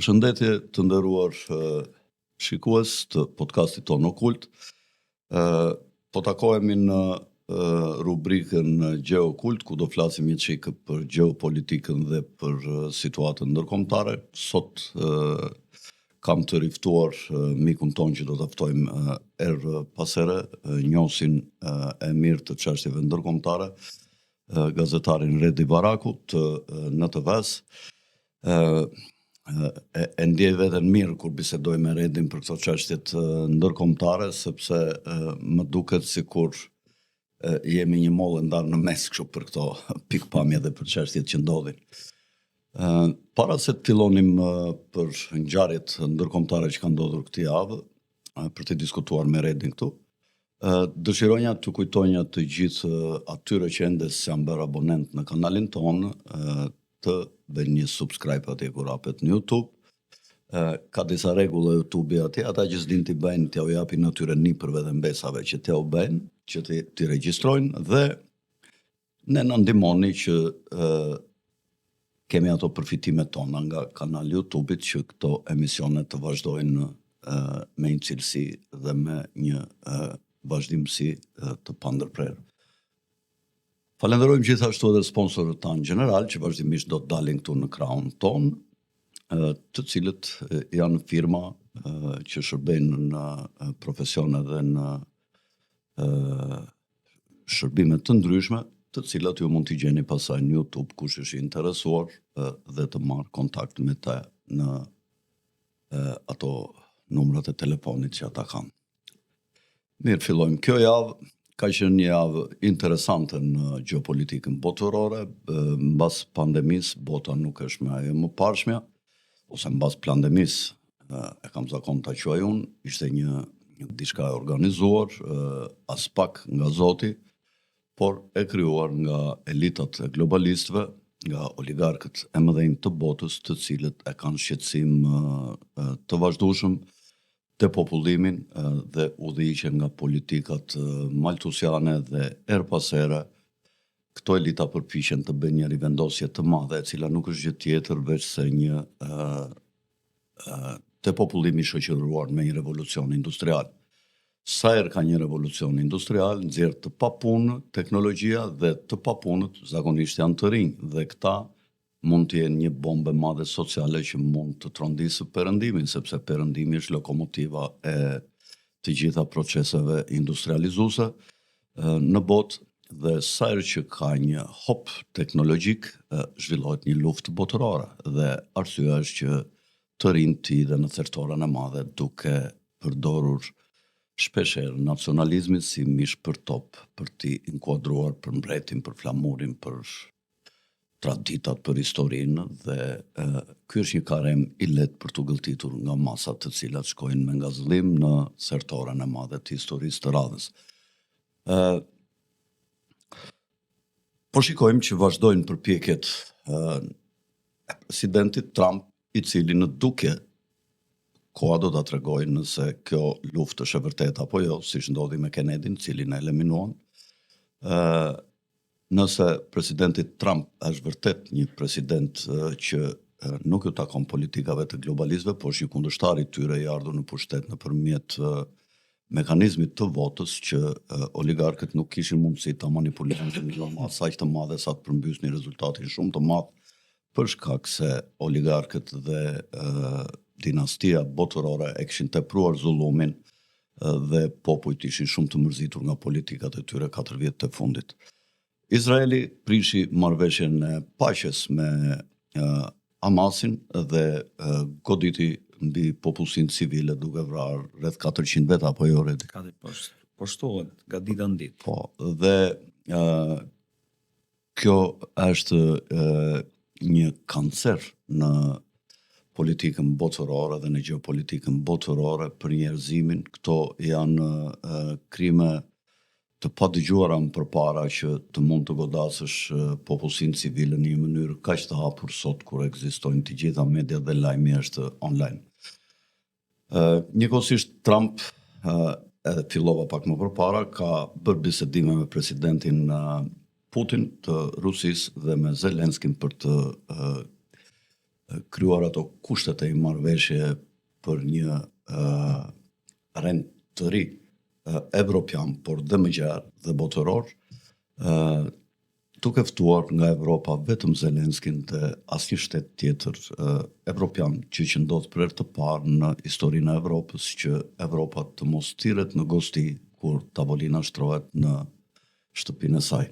Përshëndetje të nderuar shikues të podcastit tonë Okult. Po takohemi në rubrikën Gjeokult, ku do flasim një çik për gjeopolitikën dhe për situatën ndërkombëtare. Sot kam të riftuar mikun tonë që do ta ftojmë erë pas here, njohësin e mirë të çështjeve ndërkombëtare, gazetarin Redi Baraku të NTV-s. E ndjej veten mirë kur bisedoj me Redin për këto çështjet ndërkombëtare, sepse më duket sikur jemi një mollë ndarë në mes kështu për këto pikpamje dhe për çështjet që ndodhin. Para se të fillonim për ngjarjet ndërkombëtare që kanë ndodhur këtë javë, për të diskutuar me Redin këtu, dëshironja të kujtonja të gjithë atyre që ende s'janë bërë abonent në kanalin tonë, të bëjnë një subscribe atje kur hapet në YouTube. Ka disa rregulla YouTube atje, ata që s'din t'i bëjnë, t'ja u japin atyre nipërve dhe mbesave që t'ja u bëjnë, që t'i regjistrojnë, dhe ne na ndihmoni që kemi ato përfitimet tona nga kanali YouTube-it, që këto emisione të vazhdojnë me një cilësi dhe me një vazhdimsi të pandërprerë. Falenderojmë gjithashtu edhe sponsorët tanë general, që vazhdimisht do të dalin këtu në krahun tonë, të cilët janë firma që shërbejnë në profesione dhe në shërbime të ndryshme, të cilat ju mund t'i gjeni pasaj në YouTube, kush është i interesuar dhe të marrë kontakt me te në ato numrat e telefonit që ata kanë. Mirë, fillojmë. Kjo javë ka qenë një javë interesante në gjeopolitikën botërore. Mbas pandemisë, bota nuk është me ajo më parshmja, ose mbas pandemisë, e kam zakon ta quaj unë, ishte një diçka e organizuar, as pak nga Zoti, por e krijuar nga elitat e globalistëve, nga oligarkët e mëdhenj të botës, të cilët e kanë shqetësim të vazhdueshëm të popullimin dhe udhëhiqen nga politikat maltusiane, dhe her pas here këto elita përpiqen të bëjnë një rivendosje të madhe, e cila nuk është gjë tjetër veç se një të popullimi shoqëruar me një revolucion industrial. Sa herë ka një revolucion industrial, nxjerr të papunë teknologjia, dhe të papunët zakonisht janë të rinj, dhe këta mund të jenë një bombë madhe sociale që mund të trondisë perëndimin, sepse perëndimi është lokomotiva e të gjitha proceseve industrializuese në botë, dhe sa herë që ka një hop teknologjik, zhvillohet një luftë botërore, dhe arsyeja është që të rinjt të hidhen në thertoren e madhe, duke përdorur shpeshherë nacionalizmin si mish për top, për t'i inkuadruar për mbretin, për flamurin, për traditat, për historinë, dhe ky është një karem i lehtë për t'u gëlltitur nga masat të cilat shkojnë me ngazëllim në thertoren e madhe të historisë të radhës. Po shikojmë që vazhdojnë përpjekjet e presidentit Trump, i cili në duke koha do ta tregojë nëse kjo luftë është e vërtetë apo jo, siç ndodhi me Kennedyn, cilin e eliminuan. Nëse presidenti Trump është vërtet një president që nuk ju takon politikave të globalistëve, por është një kundërshtar i tyre, i ardhur në pushtet nëpërmjet mekanizmit të votës, që oligarkët nuk kishin mundësi ta manipulojnë në mënyrë aq të madhe sa të përmbysnin rezultatin shumë të madh, për shkak se oligarkët dhe dinastia botërore e kishin tepruar zullumin, dhe popujt ishin shumë të mërzitur nga politikat e tyre 4 vjet të fundit. Izraeli prishi marrëveshjen e paqes me Hamasin dhe goditi mbi popullsinë civile, duke vrarë rreth 400 vet, apo jo, Redi? Poshtohet nga dita në ditë. Po, dhe kjo është një kancer në politikën botërore dhe në gjeopolitikën botërore për njerëzimin. Këto janë krime të padëgjuara më përpara, që të mund të godasësh popullsinë civile në një mënyrë kaq të hapur sot, kur ekzistojnë të gjitha mediat dhe lajmi është online. Njëkohësisht Trump, edhe fillova pak më përpara, ka bërë bisedime me presidentin Putin të Rusisë dhe me Zelenskин për të kryuar ato kushtet e marrëveshje për një rend të ri evropian, por dhe më gjerë dhe botëror, duke ftuar nga Evropa vetëm Zelenskin dhe asnjë shtet tjetër evropian që ndodh për herë të parë në historinë e Evropës që Evropa të mos thirret në gosti kur tavolina shtrohet në shtëpinë e saj.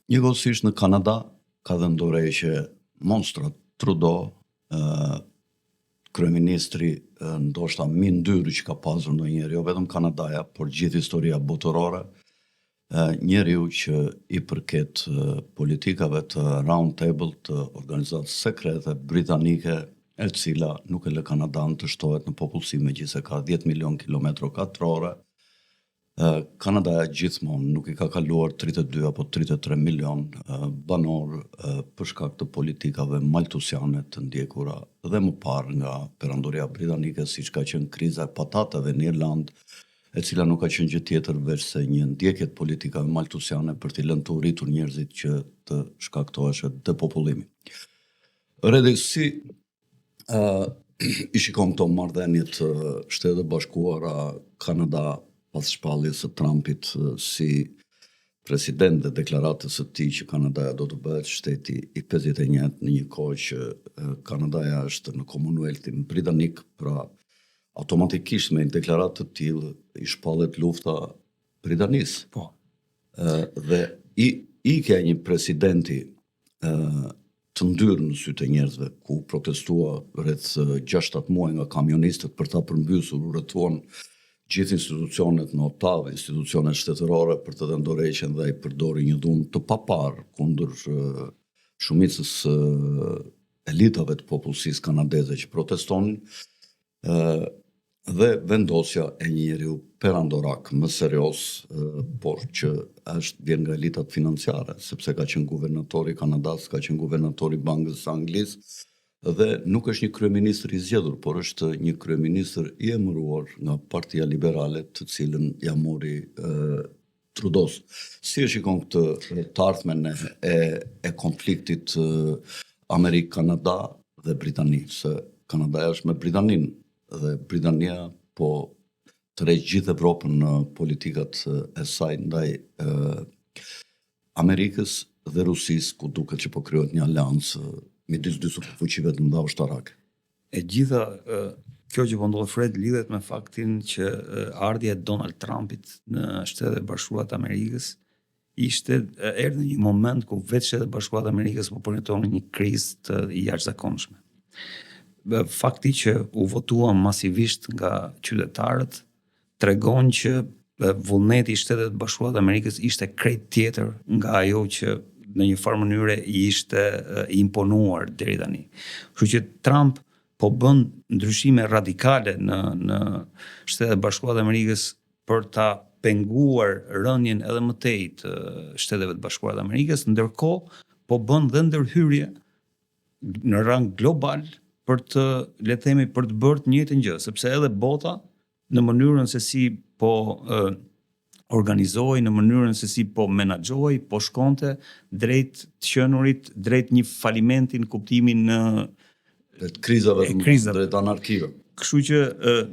Njëkohësisht në Kanada ka dhënë dorë që monstra Trudeau, kryeministri ndoshta më ndyrë që ka pasur ndonjëherë, jo vetëm Kanadaja, por gjithë historia botërore, njeriu që i përket politikave të Round Table të organizatës sekrete britanike, e cila nuk e lë Kanadan të shtohet në popullsi megjithëse ka 10 milion kilometra katrore. Kanadaja gjithmonë nuk i ka kaluar 32 apo 33 milion banor për shkak të politikave maltusiane të ndjekura dhe më parë nga perandoria britanike, siç ka qenë kriza e patatave në Irlandë, e cila nuk ka qenë gjë tjetër veç se një ndjekje të politikave maltusiane për t'i lënë të urritur njerëzit që të shkaktoheshe depopullimi. Redi, si i shikon këto marrëdhëniet Shtetet e Bashkuara Kanada pas shpalljes së Trumpit si president dhe deklaratës së tij që Kanadaja do të bëhet shteti i 51 në një kohë që Kanadaja është në Komonveltin Britanik, pra automatikisht me një deklaratë të tillë i shpallet lufta Britanisë. Po. Dhe ikja e një presidenti të ndyrë në sytë e njerëzve, ku protestua rreth 6-7 muaj nga kamionistët për ta përmbysur, urrëtuan gjithë institucionet në Ottawë, institucionet shtetërore për të dhënë dorëheqjen dhe ai përdori një dhunë të paparë kundër shumicës elitave të popullsisë kanadeze që protestonin, dhe vendosja e një njeriu perandorak më serioz, por që vjen nga elitat financiare, sepse ka qenë guvernatori i Kanadas, ka qenë guvernatori i Bankës së Anglisë, dhe nuk është një kryeministër i zgjedhur, por është një kryeministër i emëruar nga Partia Liberale, të cilën ja mori Trudeau. Si e shikon këtë të ardhmen e konfliktit Amerikë-Kanada dhe Britani, se Kanadaja është me Britaninë dhe Britania po tërheq gjithë Evropën në politikat e saj ndaj Amerikës dhe Rusisë, ku duket që po krijohet një aleancë midis dy superfuqive të mëdha ushtarake. E gjitha kjo që po ndodh, Fred, lidhet me faktin që ardhja e Donald Trumpit në Shtetet e Bashkuara të Amerikës erdhi në një moment ku vetë Shtetet e Bashkuara të Amerikës po përjetojnë një krizë të jashtëzakonshme. Fakti që u votua masivisht nga qytetarët tregon që vullneti i Shtetet e Bashkuara të Amerikës ishte krejt tjetër nga ajo që në një farë mënyre i ishte imponuar deri tani. Kështu që Trump po bën ndryshime radikale në Shtetet e Bashkuara të Amerikës për ta penguar rënien edhe më tej të Shteteve të Bashkuara të Amerikës, ndërkohë po bën dhe ndërhyrje në rang global për të, le të themi, për të bërë të njëjtën gjë, sepse edhe bota në mënyrën se si po organizohej, në mënyrën se si po menaxhohej, po shkonte drejt të qenurit, drejt një falimenti në kuptimin drejt krizave, drejt anarkive. Kështu që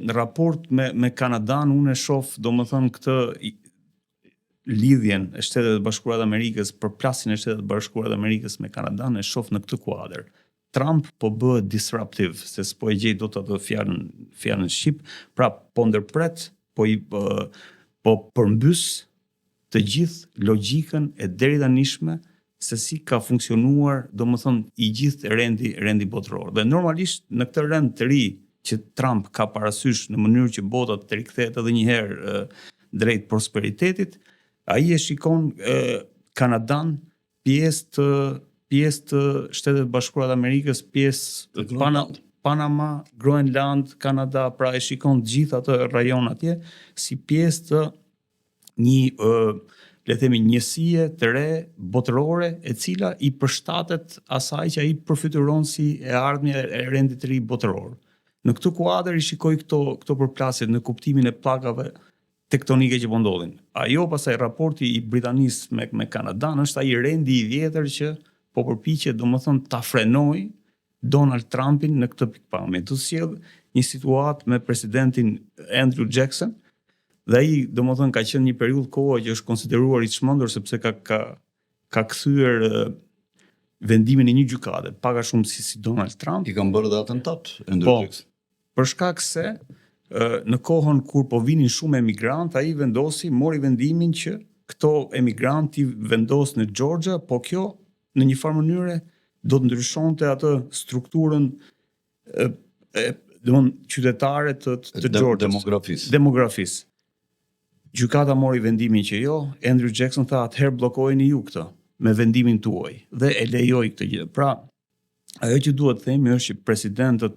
në raport me Kanadan unë e shoh, domethënë, këtë lidhjen e Shteteve të Bashkuara të Amerikës, përplasjen e Shteteve të Bashkuara të Amerikës me Kanadan e shoh në këtë kuadër. Trump po bëhet disruptive, se s'po e gjej dot atë fjalën shqip, pra po ndërpret, po përmbys të gjithë logjikën e deritanishme se si ka funksionuar, domethënë, i gjithë rendi botëror. Dhe normalisht në këtë rend të ri që Trump ka parasysh në mënyrë që bota të rikthehet edhe një herë drejt prosperitetit, ai e shikon Kanadan pjesë të Shtetet e Bashkuara të Amerikës, pjesë Panama, Groenland, Kanada, pra e shikon gjithë atë rajon atje si pjesë të një le të themi njësie të re botërore e cila i përshtatet asaj që ai përfituron si e ardhmja e rendit të ri botëror. Në këtë kuadër i shikoj këto përplasje në kuptimin e pllakave tektonike që po ndodhin. Ajo pastaj raporti i Britanisë me Kanadan është ai rendi i vjetër që po përpiqet domethënë ta frenoj Donald Trumpin në këtë pikpamje. Të sjell një situatë me presidentin Andrew Jackson, dhe ai domethënë ka qenë një periudhë kohe që është konsideruar i çmendur sepse ka kthyer vendimin e një gjykate, pak a shumë si Donald Trump. I kanë bërë dhe atentat Andrew Jackson. Për shkak se në kohën kur po vinin shumë emigrantë, ai mori vendimin që këto emigrantë vendos në Georgia, po kjo në një farë mënyre do të ndryshonte atë strukturën qytetare të Georgia. Demografisë. Gjykata mori vendimin që jo, Andrew Jackson tha atëherë bllokojeni ju këtë me vendimin tuaj dhe e lejoi këtë gjë. Pra, ajo që duhet të themi është që presidentët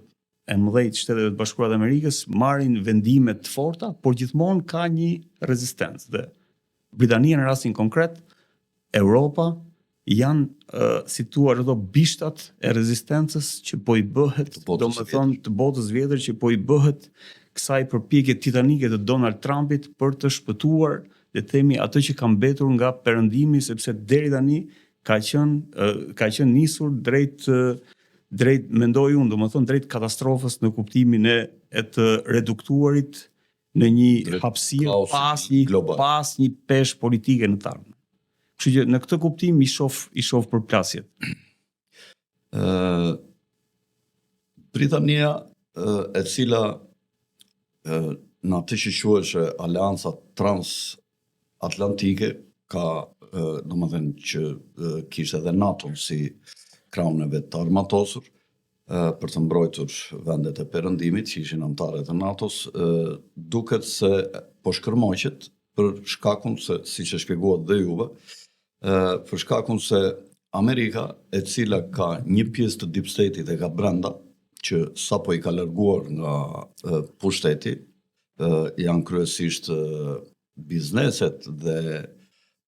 e mëdhej të Shteteve të Bashkuara të Amerikës marrin vendime të forta, por gjithmonë ka një rezistencë. Dhe Britania në rastin konkret, Europa janë situar ato bishtat e rezistencës që po i bëhet, domethënë të botës vjetër që po i bëhet kësaj përpjekje titanike të Donald Trumpit për të shpëtuar, le të themi, atë që ka mbetur nga perëndimi, sepse deri tani ka qenë nisur drejt mendoj unë, domethënë drejt katastrofës në kuptimin e të reduktuarit në një hapësirë pas një peshë politike në të ardhmen. Kështu që në këtë kuptim i shoh përplasjet. Britania e cila në atë që quhej Aleanca Transatlantike ka domethënë që kishte edhe NATO si krahun e vet të armatosur për të mbrojtur vendet e perëndimit që ishin anëtarë të NATO-s, duket se po shkërmoqet për shkakun se, siç e shpjeguat dhe juve, për shkakun se Amerika, e cila ka një pjesë të deep state-it e ka brenda, që sapo i ka larguar nga pushteti, janë kryesisht bizneset dhe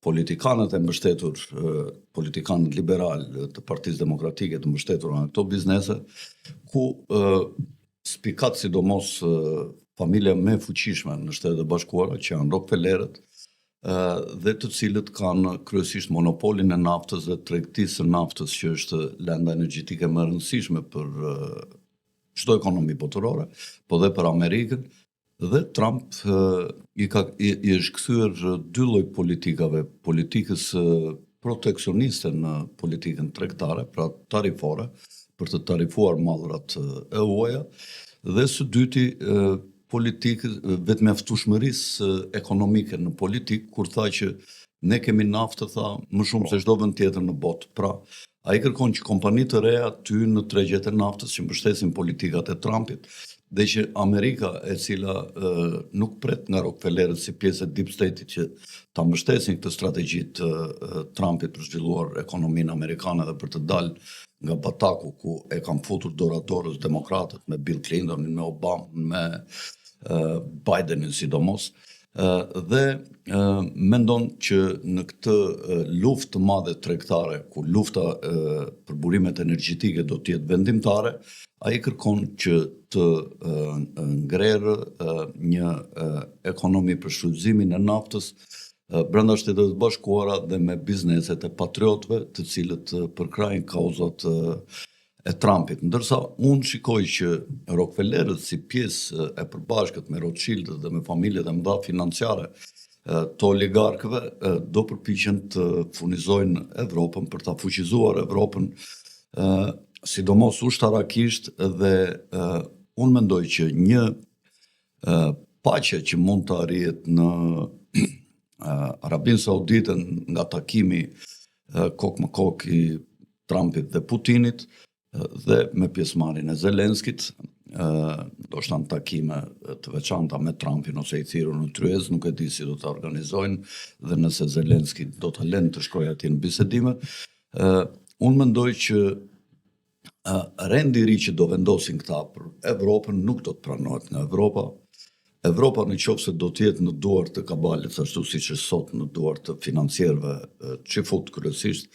politikanët e mbështetur, politikanët liberal të Partisë Demokratike të mbështetur në këto biznese, ku spikat sidomos familja më e fuqishme në Shtetet e Bashkuara, që janë Rockefellerët, dhe të cilët kanë kryesisht monopolin e naftës dhe tregtisë së naftës, që është lenda energjetike më e rëndësishme për çdo ekonomi botërore, po dhe për Amerikën. Dhe Trump i është kthyer dy lloj politikave, politikës proteksioniste në politikën tregtare, pra tarifore, për të tarifuar mallrat e huaja, dhe së dyti politikë vetëmjaftueshmërisë ekonomike në politikë, kur tha që ne kemi naftë, tha, më shumë se çdo vend tjetër në botë. Pra, ai kërkon që kompanitë të reja ty në tregjet e naftës që mbështesin politikat e Trumpit, dhe që Amerika, e cila nuk pret nga Rockefellerët si pjesë e deep state-it që ta mbështesin këtë strategji të Trumpit për zhvilluar ekonominë amerikane dhe për të dalë nga bataku ku e kanë futur dorë demokratët me Bill Clinton, me Obama, me Bidenin sidomos, dhe mendon që në këtë luftë të madhe tregtare, ku lufta për burimet energjetike do të jetë vendimtare, ai kërkon që të ngrerë një ekonomi për shfrytëzimin e naftës brenda Shteteve të Bashkuara dhe me bizneset e patriotëve, të cilët përkrajnë kauzat e Trumpit. Ndërsa unë shikoj që Rockefellerët si pjesë e përbashkët me Rothschildët dhe me familjet e mëdha financiare të oligarkëve do përpiqen të furnizojnë Evropën për ta fuqizuar Evropën, sidomos ushtarakisht, dhe unë mendoj që një paqe që mund të arrihet në Arabinë Saudite nga takimi kokë më kokë i Trumpit dhe Putinit, dhe me pjesëmarrjen e Zelenskit, ndoshta në takime të veçanta me Trumpin ose i thirrur në tryez, nuk e di si do të organizojnë dhe nëse Zelenski do të lënë të shkojë atje në bisedime. Unë mendoj që rendi i ri që do vendosin këta për Evropën nuk do të pranohet nga Evropa. Evropa në qoftë se do të jetë në duart të kabalit, ashtu siç është sot në duart të financierëve çifut kryesisht,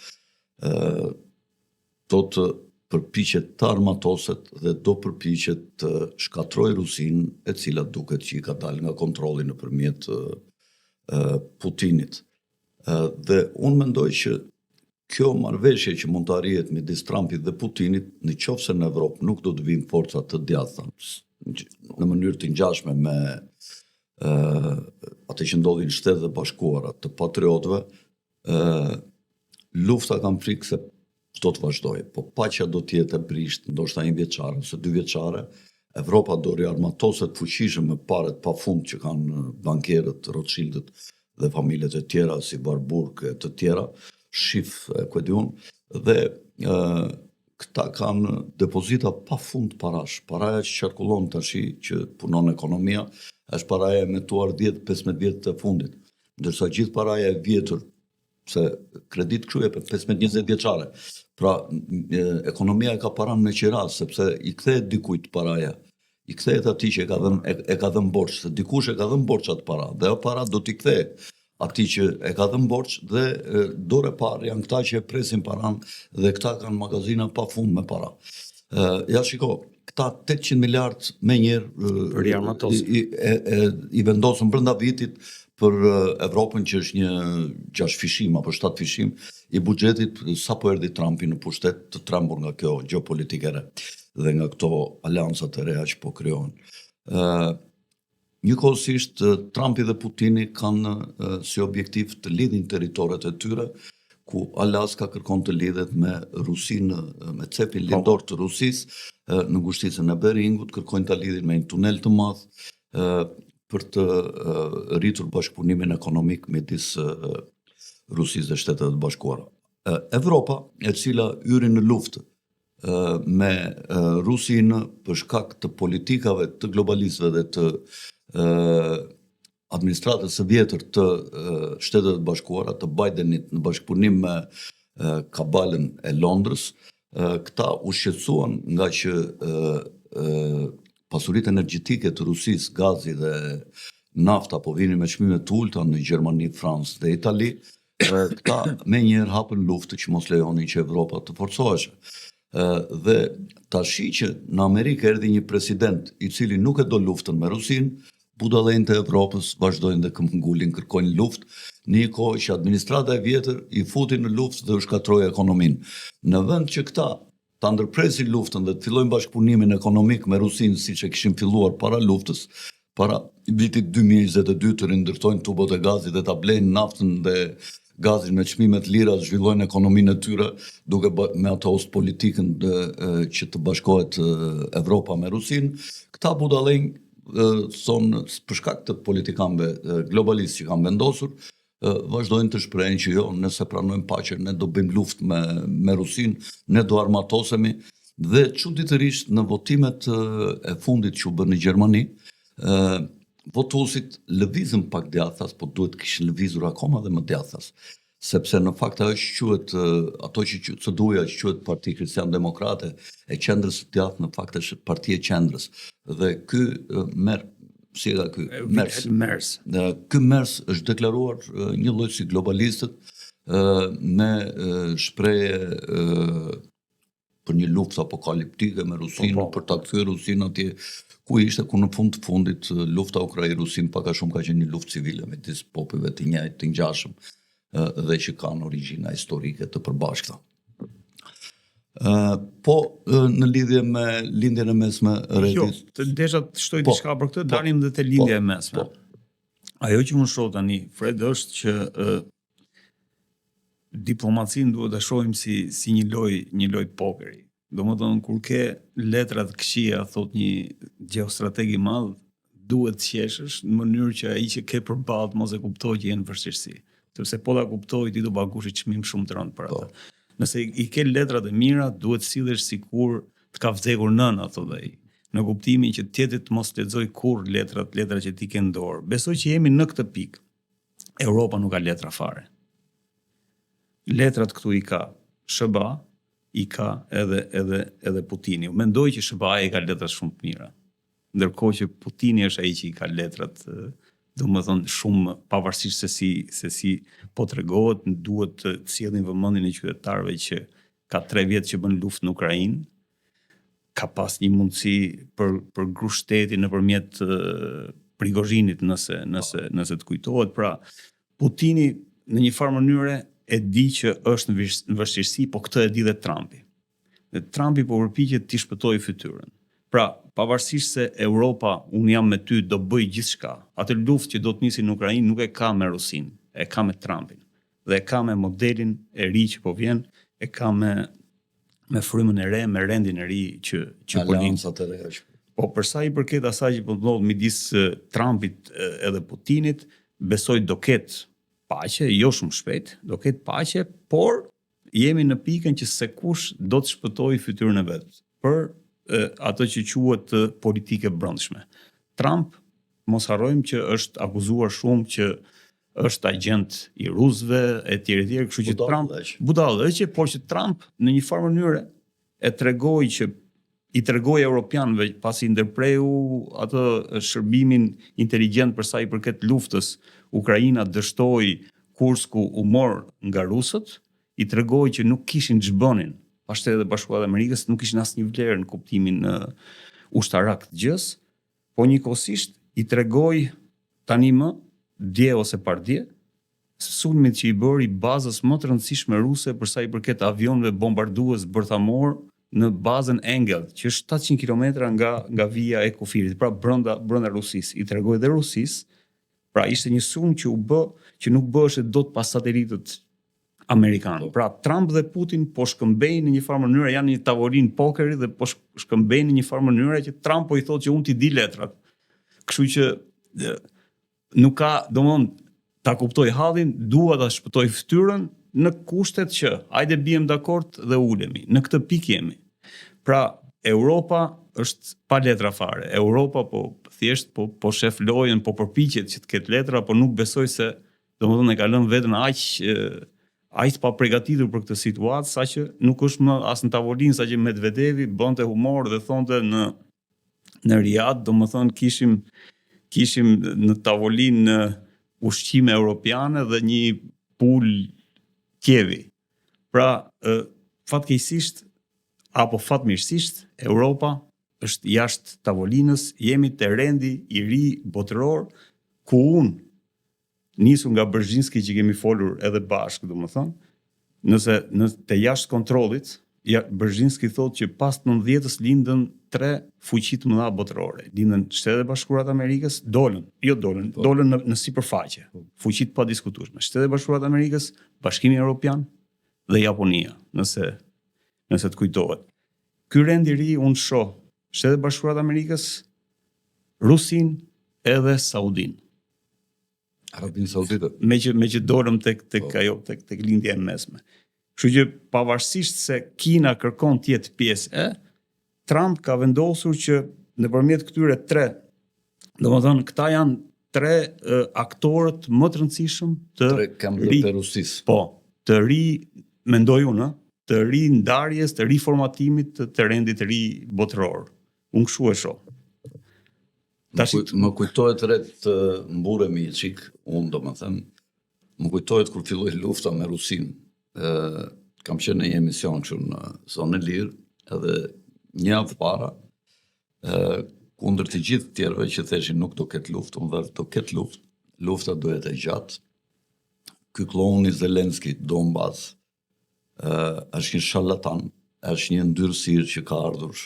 do të përpiqet të armatoset dhe do përpiqet të shkatrojë Rusinë, e cila duket që i ka dalë nga kontrolli nëpërmjet Putinit. Dhe unë mendoj që kjo marrëveshje që mund të arrihet midis Trumpit dhe Putinit, në qoftë se në Evropë nuk do të vinë forca të djathta në mënyrë të ngjashme me atë që ndodhi në Shtetet e Bashkuara të patriotëve, lufta kam frikë se do të vazhdojë, po paqja do të jetë e brisht, ndoshta 1 vjeçare ose 2 vjeçare. Evropa do riarmatoset fuqishëm me paret pafund që kanë bankerët, Rothschildët dhe familjet e tjera si Warburg e të tjera, Schiff e ku e diun, dhe këta kanë depozita pafund parash. Paraja që qarkullon tash që punon ekonomia është paraja emetuar 10-15 vjet të fundit, ndërsa gjithë paraja e vjetër, se kredit kështu e për 15-20 vjeçare. Pra, ekonomia e ka paran me qira, sepse i kthehet dikujt paraja, i kthehet atij që e ka dhënë borxh, se dikush e ka dhënë borxh atë para, dhe ajo para do t'i kthehet atij që e ka dhënë borxh, dhe dore parë janë këta që e presin paran dhe këta kanë magazina pafund me para. Ja shiko, këta 800 miliard me njëherë i vendosën brenda vitit për Evropën, që është një 6 fishim apo 7 fishim i buxhetit sapo erdhi Trumpi në pushtet, të trembur nga kjo gjeopolitikë e re dhe nga këto aleancat e reja që po krijohen. Njëkohësisht Trumpi dhe Putini kanë si objektiv të lidhin territoret e tyre, ku Alaska kërkon të lidhet me Rusinë, me cepin lindor të Rusisë në ngushticën e Beringut, kërkojnë ta lidhin me një tunel të madh për të rritur bashkëpunimin ekonomik midis Rusisë dhe Shtetet e Bashkuara. Evropa, e cila hyri në luftë me Rusinë për shkak të politikave të globalistëve dhe të administratës së vjetër të Shtetet e Bashkuara, të Bidenit, në bashkëpunim me kabalën e Londrës, këta u shqetësuan nga që pasuritë energjetike të Rusisë, gazi dhe nafta po vinin me çmime të ulta në Gjermani, Francë dhe Itali, këta me njëherë hapën luftë që mos lejonin që Evropa të forcoheshe. Dhe tashi që në Amerikë erdhi një president i cili nuk e do luftën me Rusinë, budallënët e Evropës vazhdojnë dhe këmbëngulin, kërkojnë luftë, në një kohë që administrata e vjetër i futi në luftë dhe u shkatroi ekonominë. Në vend që këta ta ndërpresin luftën dhe të fillojnë bashkëpunimin ekonomik me Rusinë, siç e kishin filluar para luftës, para vitit 2022 të rindërtojnë tubot e gazit dhe ta blejnë naftën dhe gazin me çmime të lira, zhvillojnë ekonominë e tyre, duke me ato politikën që të bashkohet Evropa me Rusinë. Këta budallënj thonë për shkak të politikanëve globalistë që kanë vendosur, vazhdojnë të shprehen që jo, nëse pranojmë paqen, ne do bëjmë luftë me Rusinë, ne do armatosemi, dhe çuditërisht në votimet e fundit që u bën në Gjermani, votuesit lëvizën pak djathtas, po duhet kishin lëvizur akoma dhe më djathtas, sepse në fakt ajo që quhet ato që CDU-ja që quhet Parti Kristian Demokrate e qendrës së djathtë, në fakt është Partia e Qendrës, dhe ky si e ka ky Merz. Ky Merz është deklaruar një lloj si globalistët, me shprehje për një luftë apokaliptike me Rusinë, për ta kthyer Rusinë atje ku ishte, ku në fund të fundit lufta Ukrainë-Rusinë pak a shumë ka qenë një luftë civile midis popujve të njëjtë, të ngjashëm dhe që kanë origjina historike të përbashkëta. Po në lidhje me lindjen e mesme Redis. Jo, të desha të shtoj diçka për këtë, dalim dhe te lindja e mesme. Ajo që unë shoh tani, Fred, është që diplomacinë duhet ta shohim si një lojë pokeri. Domethënë, kur ke letrat këqija, thot një gjeostrateg i madh, duhet të qeshësh në mënyrë që ai që ke përballë mos e kuptojë që jenë vështirësi. Sepse po ta kuptoj, ti do paguash çmim shumë të rënd për atë. Nëse i ke letrat e mira, duhet sillesh sikur të ka vdekur nëna, thotë ai. Në kuptimin që tjetrit mos lexoj kurrë letrat që ti ke në dorë. Besoj që jemi në këtë pikë. Europa nuk ka letra fare. Letrat këtu i ka SBA, i ka edhe Putini. Mendoj që SBA i ka letrat shumë të mira. Ndërkohë që Putini është ai që i ka letrat, domethënë shumë pavarësisht se si po tregohet, duhet të sjellin vëmendjen e qytetarëve që ka 3 vjet që bën luftë në Ukrainë, ka pas një mundësi për gru shteti nëpërmjet Prigozhinit nëse të kujtohet. Pra, Putini në një farë mënyre e di që është në vështirësi, po këtë e di dhe Trumpi. Dhe Trumpi po përpiqet t'i shpëtojë fytyrën. Pra, pavarësisht se Europa, unë jam me ty, do bëj gjithçka, atë luftë që do të nisi në Ukrainë nuk e ka me Rusin, e ka me Trumpin. Dhe e ka me modelin e ri që po vjen, e ka me frymën e re, me rendin e ri që po nin. Po përsa i përket asaj që po ndodh midis Trumpit edhe Putinit, besoj do ketë paqe, jo shumë shpejt, do ketë paqe, por jemi në pikën që se kush do të shpëtojë fytyrën e vet për ato që quhet politike brendshme. Trump, mos harrojmë që është akuzuar shumë që është agent i rusëve etj, kështu që Trump budallëqe, por që Trump në një farë mënyre i tregoi europianëve pasi ndërpreu atë shërbimin inteligjent për sa i përket luftës, Ukraina dështoi Kursku u mor nga rusët, i tregoi që nuk kishin ç'bënin. Pa Shtetet e Bashkuara të Amerikës nuk kishin asnjë vlerë në kuptimin ushtarak të gjës, po njëkohësisht i tregoi tani më dje ose pardje sulmit që i bëri bazës më të rëndësishme ruse për sa i përket avionëve bombardues bërthamor në bazën Engel, që është 700 kilometra nga vija e kufirit, pra brenda Rusisë. I tregoi dhe Rusisë, pra ishte një sulm që u bë, që nuk bëhej dot pas satelitët amerikanë. Pra Trump dhe Putin po shkëmbejnë në një farë mënyrë, janë një tavolinë pokeri dhe po shkëmbejnë në një farë mënyrë që Trump po i thotë që unë ti di letrat. Kështu që nuk ka, domthon, ta kuptoj hallin, dua ta shpëtoj fytyrën në kushtet që hajde bijem dakord dhe ulemi. Në këtë pikë jemi. Pra Europa është pa letra fare. Europa thjesht po shef lojën, po përpiqet që të ketë letra, por nuk besoj se domethënë e ka lënë veten aq pa përgatitur për këtë situatë, saqë nuk është më as në tavolinë, saqë Medvedevi bënte humor dhe thonte në Riyadh, domethënë kishim në tavolinë ushqime europiane dhe një pul Kievi. Pra, fatkeqësisht apo fatmirësisht, Europa është jashtë tavolinës, jemi te rendi i ri botëror, ku unë nisur nga Brzezinski që kemi folur edhe bashkë, domethënë, nëse te jashtë kontrollit, Brzezinski thotë që pas 90-s lindën 3 fuqi të mëdha botërore. Lindën Shtetet e Bashkuara të Amerikës, dolën në sipërfaqe. Fuqi të padiskutueshme. Shtetet e Bashkuara të Amerikës, Bashkimi Evropian dhe Japonia, nëse të kujtohet. Ky rend i ri unë shoh Shtetet e Bashkuara të Amerikës, Rusin edhe Saudin. Arabinë Saudite. Me që dolëm tek lindja e mesme. Kështu që pavarësisht se Kina kërkon të jetë pjesë Trump ka vendosur që nëpërmjet këtyre 3, domethënë këta janë 3 aktorët më të rëndësishëm të ri të Rusisë. Po, të ri, mendoj unë, të ri ndarjes, të ri formatimit të rendit të ri botëror. Unë kështu e shoh. Më kujtohet rreth mburemi çik, unë domethënë, më kujtohet kur filloi lufta me Rusinë. Kam qenë në një emision që në Zonë Lirë, edhe një javë para, kundër të gjithë tjerëve që theshin nuk do ketë luftë, unë do ketë luftë, lufta duhet e gjatë. Ky kloni Zelenski, Donbas, është një sharlatan, është një ndyrësirë që ka ardhur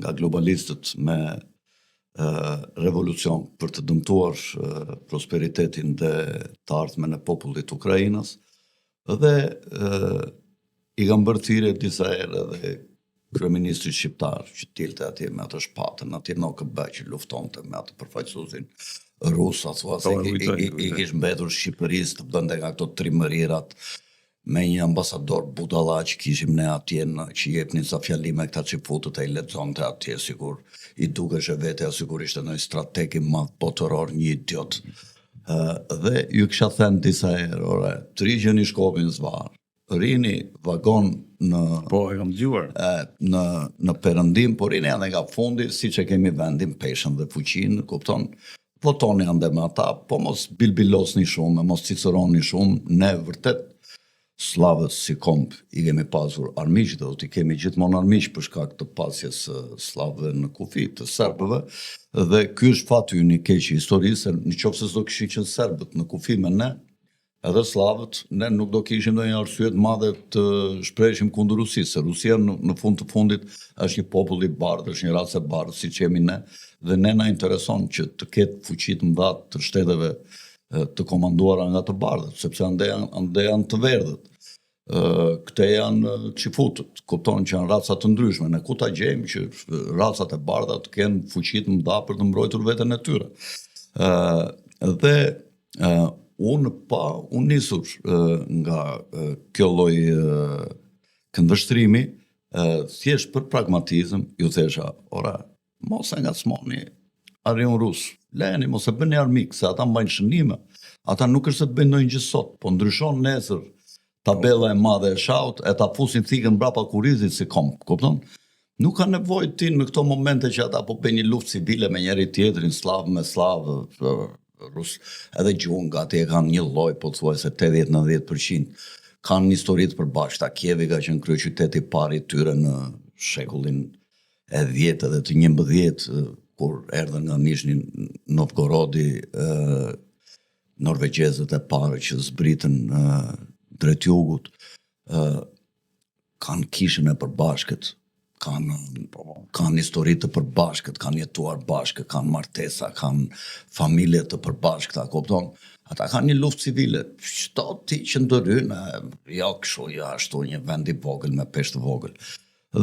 nga globalistët me revolucion për të dëmtuar prosperitetin dhe të ardhmen e popullit Ukrainës, dhe i kanë bërë thirrje disa herë dhe kryeministri shqiptar që dilte atje me atë shpatën, atje në OKB që luftonte me atë përfaqësuesin rus, thua se i kishte mbetur Shqipërisë të bënte nga ato trimërirat me një ambasador budalla që kishim ne atje që jepnin sa fjalime këta që futët e i lexonte atje, sigur i dukesh e vete, sigur ishte një strateg i madh botëror, një idiot. Dhe ju kisha thënë disa herë, të rigjeni shkopin zvarë, rini vagon në e kam dëgjuar. Në perëndim, por rini edhe nga fundi, siç e kemi vendin peshën dhe fuqinë, kupton? Votoni ande me ata, po mos bilbilosni shumë, mos ciceroni shumë, ne vërtet slavës si komp i kemi pasur armiq dhe do t'i kemi gjithmonë armiq për shkak të pasjes slavëve në kufi të serbëve, dhe ky është fati ynë i keq i historisë, nëse s'do kishin qenë serbët në kufi me ne, edhe slavët, ne nuk do kishim ndonjë arsye të madhe të shpreheshim kundër Rusisë, se Rusia në fund të fundit është një popull i bardhë, është një racë e bardhë, siç jemi ne, dhe ne na intereson që të ketë fuqi të mëdha të shteteve të komanduara nga të bardhët, sepse ande janë të verdhët. Këte janë qifutët, kupton që janë racat të ndryshme, ne ku ta gjejmë që racat e bardha të kenë fuqi të mëdha për të mbrojtur veten e tyre. Dhe unë nisur nga kjo lloj këndvështrimi, thjesht për pragmatizëm, ju thesha, ora, mos e ngacmoni ariun rus, lejeni, mos e bëni armik, se ata mbajnë shënime, ata nuk është se të bëjnë ndonjë gjë sot, po ndryshon nesër tabela e madhe e shaut, e ta fusin thikën mbrapa kurizit si kom, kupton? Nuk ka nevojë ti në këto momente që ata po bëjnë një luftë civile me njëri tjetrin, slav me slav, rus, edhe gjuhën gati e kanë një lloj, po thuajse 80-90%. Kanë një histori të përbashkëta. Kievi ka qenë kryeqyteti i parë i tyre në shekullin e 10 edhe të 11, kur erdhën nga Nizhni Novgorodi norvegjezët e parë që zbritën drejt jugut, kanë kishën e përbashkët, kanë histori të përbashkët, kanë jetuar bashkë, kanë martesa, kanë familje të përbashkëta, kupton? Ata kanë një luftë civile, çdo ti që ndërhyjnë, jo kështu, jo ashtu, një vend i vogël me peshë vogël.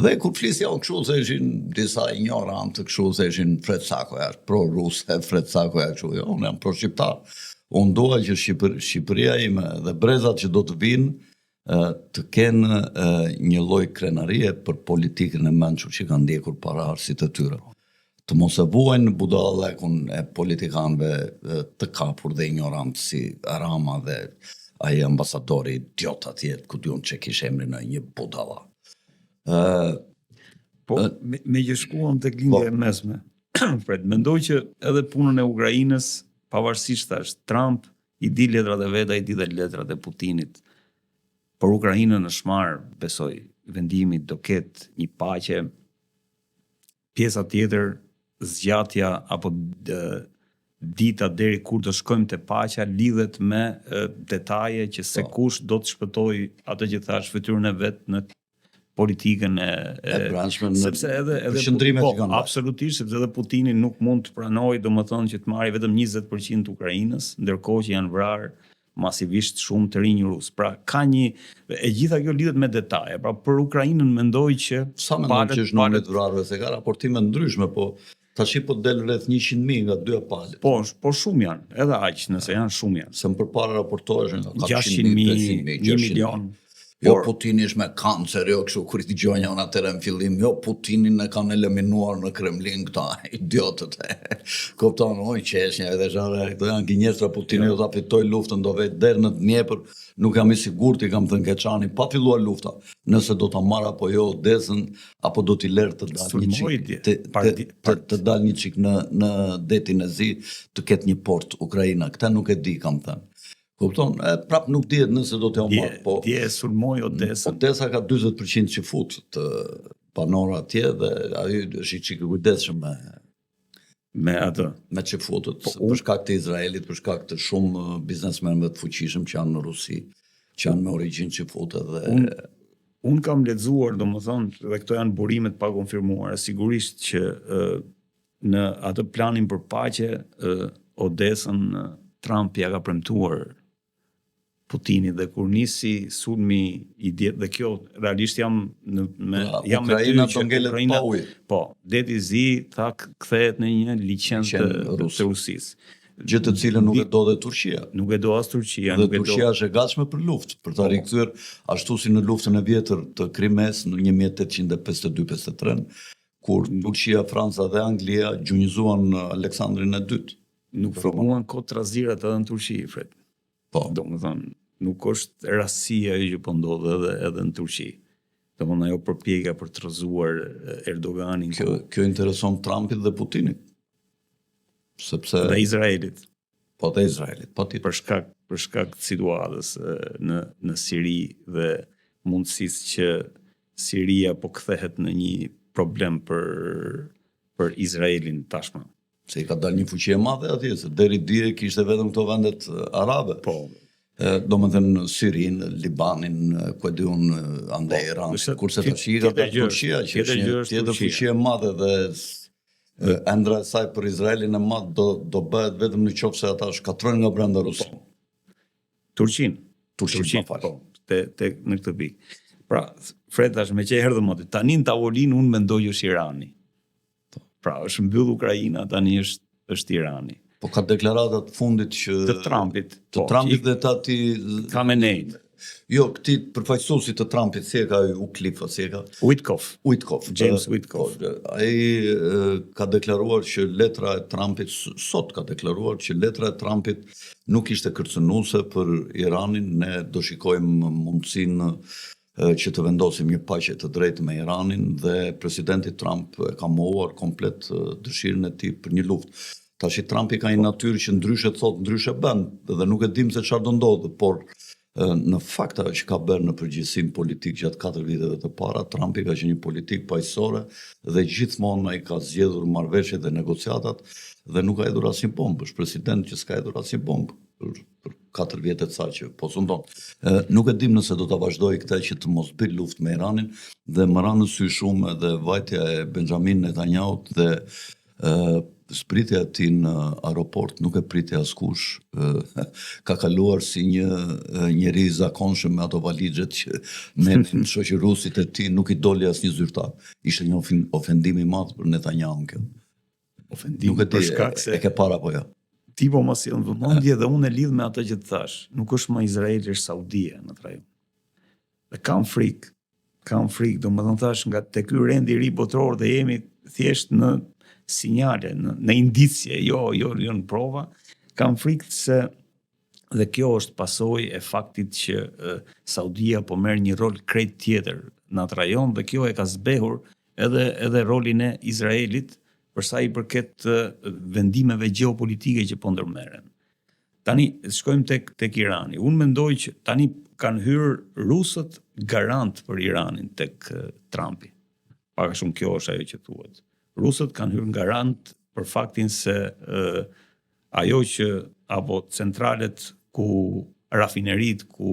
Dhe kur flisja kështu se ishin disa ignorantë, kështu se ishin Fred Sakoja, pro-ruse, Fred Sakoja, kështu, jo, unë jam pro-shqiptar. Unë dua që Shqipëria ime dhe brezat që do të vinë të kenë një lloj krenarie për politikën e mençur që kanë ndjekur para arsit e tyre. Të mos e vuajnë budallëkun e politikanëve të kapur dhe ignorantë si Rama dhe ai ambasadori idiot atje, ku diun që kishte emrin e një budalla. Po, me që shkuam tek lindja e mesme, Fred, mendoj që edhe punën e Ukrainës, pavarësisht tash Trump i di letrat e veta, i di dhe letrat e Putinit. Por Ukrainën është marrë, besoj, vendimi do ketë një paqe, pjesa tjetër, zgjatja apo dita deri kur të shkojmë te paqja lidhet me detaje që se kush do të shpëtoj atë që thash fytyrën e vet në politikën e brendshme, sepse edhe shëndrimet që kanë. Absolutisht, sepse edhe Putini nuk mund të pranojë, domethënë që të marrë vetëm 20% të Ukrainës, ndërkohë që janë vrarë masivisht shumë të rinj rus. Pra ka një e gjitha kjo lidhet me detaje. Pra për Ukrainën mendoj që sa mendoj që është numri i vrarëve, se ka raportime ndryshme, po tash po del rreth 100.000 nga dy palët. Po shumë janë, edhe aq, nëse janë shumë janë. Se më përpara raportoheshin nga 400.000, 1 milion. Jo, Putini është me kancer, jo kështu kur i dëgjojnë unë atëherë në fillim, jo Putinin e kanë eliminuar në Kremlin këta idiotët. Kupton, oj qeshnja edhe zharë, këto janë gënjestra, Putini do ta fitoj luftën, do vetë deri në Dnjepër, nuk jam i sigurt, i kam thënë Keçani, pa filluar lufta, nëse do ta marr apo jo Odesën, apo do t'i lërë të dalë një çik, të dalë një çik në detin e zi, të ketë një port Ukraina. Këtë nuk e di, kam thënë. Kupton, prap nuk dihet nëse do t'ja marrë, po dje sulmoi Odesën. Odesa ka 40% që fut të panora atje dhe ai është i çik i kujdesshëm me atë. Me që futët, për shkak të Izraelit, për shkak të shumë biznesmenëve të fuqishëm që janë në Rusi, që janë me origjinë që futet dhe Unë kam lexuar, domethënë, dhe këto janë burimet pa konfirmuara, sigurisht që në atë planin për paqe Odesën Trump ja ka premtuar Putini dhe kur nisi sulmi i dhe kjo realisht jam me Ukraina do ngelet pa ujë. Po, deti i zi tha kthehet në një liçencë të Rusisë. Gjë të cilën nuk e do dhe Turqia. Nuk e do as Turqia, dhe Turqia është e gatshme për luftë, për ta rikthyer ashtu si në luftën e vjetër të Krimes në 1852-53, kur Turqia, Franca dhe Anglia gjunjëzuan Aleksandrin e dytë. Nuk formuan kot trazirat edhe në Turqi, Fred. Po, domethënë nuk është rastësia që po ndodh edhe në Turqi. Domethënë ajo përpjekja për të rrëzuar Erdoganin. Kjo intereson Trumpit dhe Putinit. Sepse dhe Izraelit. Po dhe Izraelit, patjetër. Për shkak të situatës në Siri dhe mundësisë që Siria po kthehet në një problem për Izraelin tashmë. Se i ka dalë një fuqi e madhe atje, se deri dje kishte vetëm këto vendet arabe. Po. Do më thënë Syrinë, Libanin, ku e di unë, ande Iran, kurse tash i ka Turqia, që është një tjetër fuqi e madhe dhe ëndra e saj për Izraelin e madh do bëhet vetëm në qoftë se ata shkatrojnë nga brenda Rusisë. Turqinë, po. Në këtë pikë. Pra, Fred tash me që erdhëm aty, tani në tavolinë unë mendoj është Irani. Pra, është mbyll Ukraina, tani është Irani. Po ka deklaratat fundit që Të Trumpit. Të Trumpit dhe ta ti Khamenei. Jo, këti përfaqësuesi të Trumpit, si e ka Wycliffe, si e ka Witkoff. James Witkoff. Ai ka deklaruar që letra e Trumpit, sot ka deklaruar që letra e Trumpit nuk ishte kërcënuese për Iranin, ne do shikojmë mundësinë që të vendosim një paqe të drejtë me Iranin dhe presidenti Trump e ka mohuar komplet dëshirën e tij për një luftë. Tashi Trumpi ka një natyrë që ndryshe thot, ndryshe bën, dhe nuk e dim se çfarë do ndodhë, por në fakt ajo që ka bërë në përgjithësim politik gjatë 4 viteve të para, Trumpi ka qenë një politik paqësore dhe gjithmonë ai ka zgjedhur marrëveshjet dhe negociatat dhe nuk ka hedhur asnjë bombë, është president që s'ka hedhur asnjë bombë për 4 vjet e ca që po sundon. Nuk e dim nëse do ta vazhdojë këtë që të mos bëj luftë me Iranin dhe më ranë sy shumë edhe vajtja e Benjamin Netanyahut dhe spritja e tij në aeroport nuk e priti askush. Ka kaluar si një njeri i zakonshëm me ato valixhet që merrin shoqëruesit e tij, nuk i doli asnjë zyrtar. Ishte një ofendim i madh për Netanyahun kjo. Ofendim për shkak se e ke para apo jo? Ti po mos sjell vëmendje dhe unë e lidh me atë që të thash. Nuk është më Izraeli, është Saudia në rajon. Dhe kam frikë, domethënë thash nga te ky rendi i ri botror dhe jemi thjesht në sinjale, në indicje, jo në prova, kam frikë se dhe kjo është pasojë e faktit që Saudia po merr një rol krejt tjetër në atë rajon dhe kjo e ka zbehur edhe rolin e Izraelit për sa i përket vendimeve gjeopolitike që po ndërmerren. Tani shkojmë tek Irani. Unë mendoj që tani kanë hyrë rusët garant për Iranin tek Trumpi. Pak a shumë kjo është ajo që thuhet. Rusët kanë hyrë garant për faktin se ajo që apo centralet ku rafinerit ku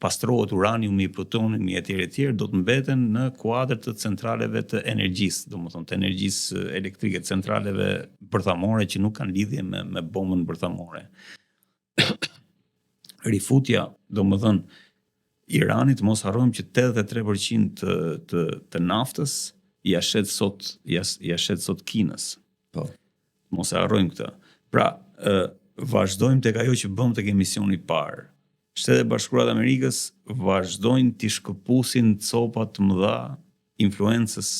pastrohet uraniumi, plutoniumi etj. Do të mbeten në kuadër të centraleve të energjisë, domethënë të energjisë elektrike, centraleve bërthamore që nuk kanë lidhje me bombën bërthamore. Rifutja, domethënë Iranit, mos harrojmë që 83% të naftës ja shet sot Kinës. Po. Mos e harrojmë këtë. Pra, vazhdojmë tek ajo që bëm tek emisioni i parë. Shtetet e Bashkuara të Amerikës vazhdojnë t'i shkëpusin copa të mëdha influencës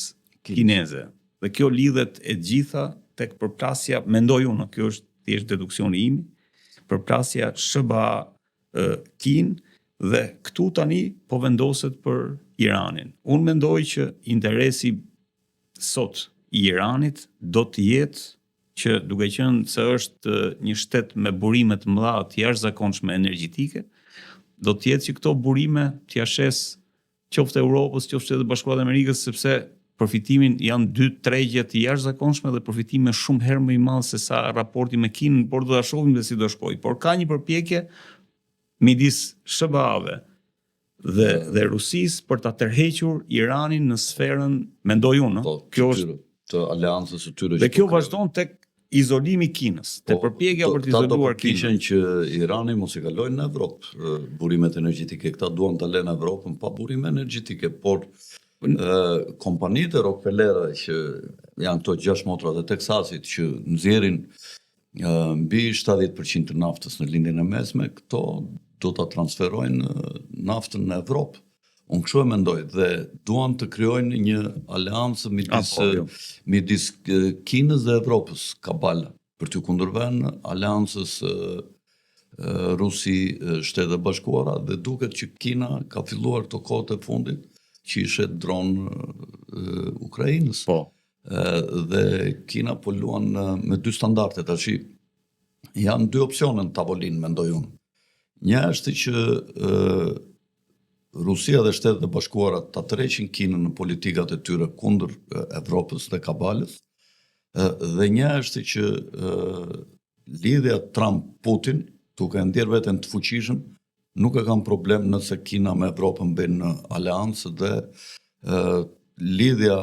kineze. Dhe kjo lidhet e gjitha tek përplasja, mendoj unë, kjo është thjesht deduksioni im, përplasja SBA Kin dhe këtu tani po vendoset për Iranin. Unë mendoj që interesi sot i Iranit do të jetë që duke qenë se është një shtet me burime të mëdha të jashtëzakonshme energjetike, do të jetë që këto burime t'ia shes qoftë Europës, qoftë Shtetet e Bashkuara të Amerikës, sepse përfitimin janë 2 tregje të jashtëzakonshme dhe përfitimi shumë herë më i madh se sa raporti me Kinën, por do ta shohim se si do shkojë. Por ka një përpjekje midis SBA-ve dhe Rusisë për ta tërhequr Iranin në sferën, mendoj unë, kjo është të aleancës së tyre. Dhe kjo vazhdon tek izolimi i Kinës, te përpjekja për të izoluar Kinën. Që Irani mos i kalojnë në Evropë burimet energjetike. Këta duan ta lënë Evropën pa burime energjetike, por kompanitë Rockefeller që janë këto 6 motrat e Teksasit që nxjerrin mbi 70% të naftës në lindjen e mesme, këto do ta transferojnë naftën në Evropë. Unë kështu e mendoj dhe duan të krijojnë një aleancë midis Kinës dhe Evropës, kabal, për të kundërvënë aleancës Rusi Shtetet e Bashkuara dhe duket që Kina ka filluar këto kohët e fundit që i shet dronë Ukrainës. Po. Dhe Kina po luan me 2 standarde tash. Janë 2 opsione në tavolinë, mendoj unë. Një është që Rusia dhe Shtetet e Bashkuara ta tërheqin Kinën në politikat e tyre kundër Evropës dhe kabalës. Dhe një është që lidhja Trump-Putin duke ndjerë veten të fuqishëm, nuk e kam problem nëse Kina me Evropën bëjnë në aleancë dhe lidhja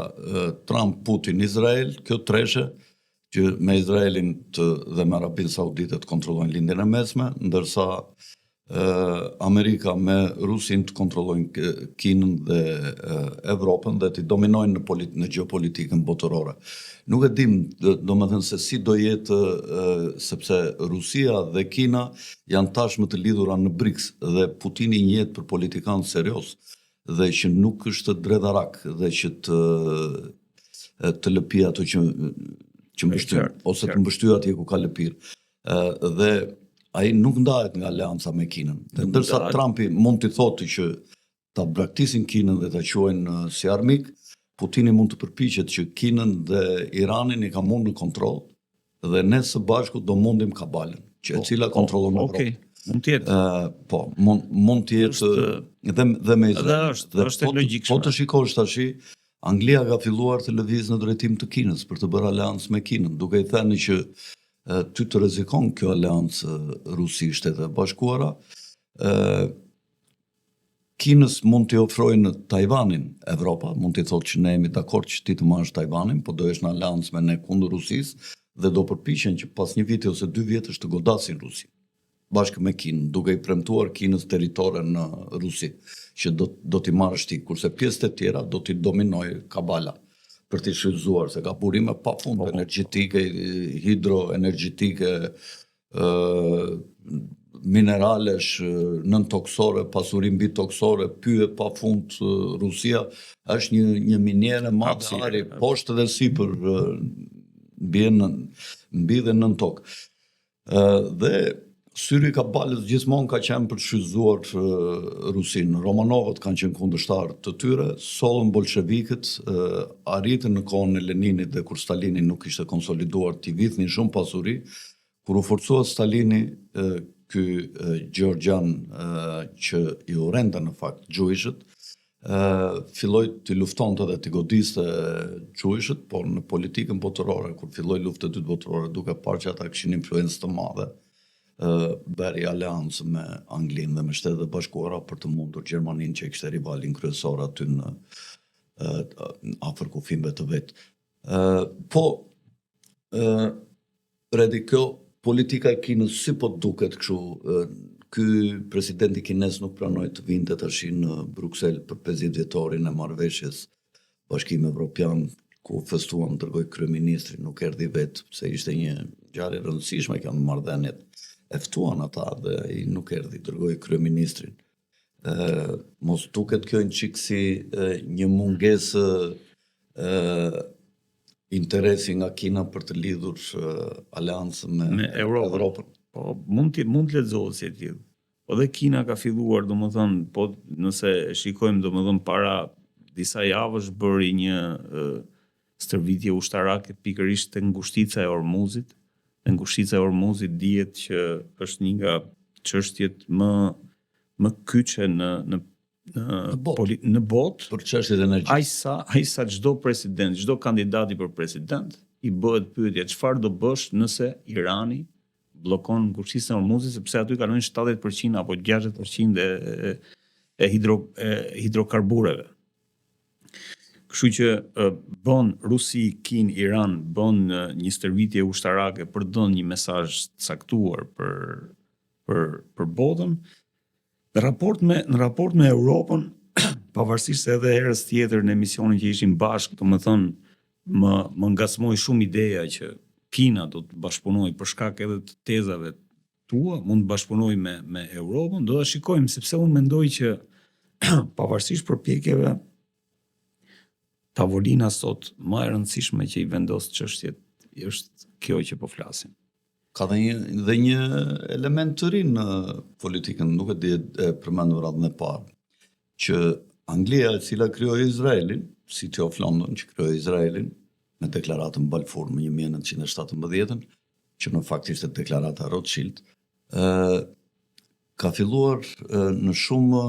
Trump-Putin-Izrael, kjo treshe që me Izraelin dhe me Arabin Saudite të kontrollojnë lindjen e mesme, ndërsa Amerika me Rusin të kontrollojnë Kinën dhe Evropën dhe të dominojnë në geopolitikën botërore. Nuk e dim, domethënë se si do jetë, sepse Rusia dhe Kina janë tashmë të lidhura në BRICS dhe Putini njihet për politikan serios dhe që nuk është dredharak dhe që të lëpi ato që mbështyn, ose të mbështyr atje ku ka lëpir. Dhe ai nuk ndahet nga aleanca me Kinën. Dhe ndërsa Trumpi mund të thotë që ta braktisin Kinën dhe ta quajnë si armik, Putini mund të përpiqet që Kinën dhe Iranin i ka mund në kontroll dhe ne së bashku do mundim kabalën, që e cila kontrollon Evropën. Mund të jetë. Po, mund të jetë dhe me Izrael. Është logjikshme. Po të shikosh tash, Anglia ka filluar të lëvizë në drejtim të Kinës për të bërë aleancë me Kinën, duke i thënë që ty të rrezikon kjo aleancë Rusi-Shtetet e Bashkuara. Kinës mund t'i ofrojnë Tajvanin Evropa, mund t'i thotë që ne jemi dakord që ti të marrësh Tajvanin, po do jesh në aleancë me ne kundër Rusisë dhe do përpiqen që pas një viti ose 2 vjetësh të godasin Rusin bashkë me Kinën, duke i premtuar Kinës territore në Rusi, që do t'i marrësh ti, kurse pjesët e tjera do t'i dominojë kabala për t'i shfrytzuar, se ka burime pafund energjetike, hidroenergjetike, mineralesh, nën-toksore, pasuri mbi toksore, pyet pafund Rusia, është një minierë madhe ari, poshtë dhe sipër, mbi dhe nën tokë. Dhe syri ka balës gjithmonë ka qenë për të shfrytzuar Rusinë. Romanovët kanë qenë kundërshtar të tyre, sollën bolshevikët, arritën në kohën e Leninit dhe kur Stalini nuk ishte konsoliduar t'i vidhnin shumë pasuri, kur u forcua Stalini, ky Georgian që i urrente në fakt gjuhishët, filloi të luftonte dhe të godiste gjuhishët, por në politikën botërore, kur filloi lufta e dytë botërore, duke parë që ata kishin influencë të madhe, bëri aleancë me Anglinë dhe me Shtetet e Bashkuara për të mundur Gjermaninë që kishte rivalin kryesor aty në afër kufijve të vet. Po Redi, kjo politika e Kinës si po duket kështu, ky presidenti kinez nuk pranoi të vinte tash në Bruksel për 50 vjetorin e marrëveshjes Bashkimi Evropian, ku festuam dërgoi kryeministrin, nuk erdhi vet, se ishte një ngjarje e rëndësishme kjo marrëdhëniet. E ftuan ata dhe ai nuk erdhi, dërgoi kryeministrin. Mos duket kjo një çik si një mungesë interesi nga Kina për të lidhur aleancën me Evropën. Po mund të lexohet si e tillë. Po dhe Kina ka filluar, domethënë, po nëse shikojmë domethënë para disa javësh bëri një stërvitje ushtarake pikërisht te ngushtica e Ormuzit. Në ngushtica e Ormuzit dihet që është një nga çështjet më kyçe në botë për çështjet energjetike. Ai sa çdo president, çdo kandidati për president i bëhet pyetja çfarë do bësh nëse Irani bllokon ngushticën e Ormuzit, sepse aty kalojnë 70% apo 60% e hidrokarbureve. Kështu që bën Rusi, Kinë, Iran bën një stërvitje ushtarake për të dhënë një mesazh të caktuar për botën. Në raport me Europën, pavarësisht se edhe herës tjetër në emisionin që ishim bashkë, domethënë më ngacmoi shumë ideja që Kina do të bashkëpunojë për shkak edhe të tezave tua, mund të bashkëpunojë me Europën, do ta shikojmë sepse unë mendoj që pavarësisht përpjekjeve tavolina sot më e rëndësishme që i vendos çështjet është kjo që po flasim. Ka dhe një element të ri në politikën, nuk e di e përmendur radhën e parë, që Anglia e cila krijoi Izraelin, si Theof London që krijoi Izraelin me deklaratën Balfour në 1917, që në fakt ishte deklarata Rothschild, ka filluar në shumë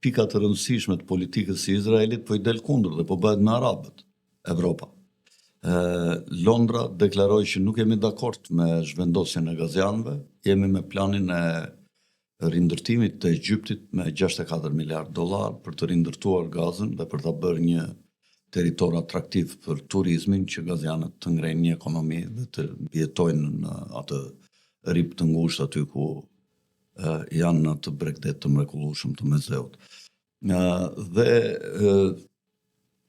pika të rëndësishme të politikës së Izraelit po i del kundër dhe po bëhet me arabët, Evropa. Londra deklaroi që nuk jemi dakord me zhvendosjen e gazianëve, jemi me planin e rindërtimit të Egjiptit me 64 miliard dollar për të rindërtuar Gazën dhe për ta bërë një territor atraktiv për turizmin që gazianët të ngrejnë një ekonomi dhe të jetojnë në atë rip të ngushtë aty ku janë në atë bregdet të mrekullueshëm të Mezeut.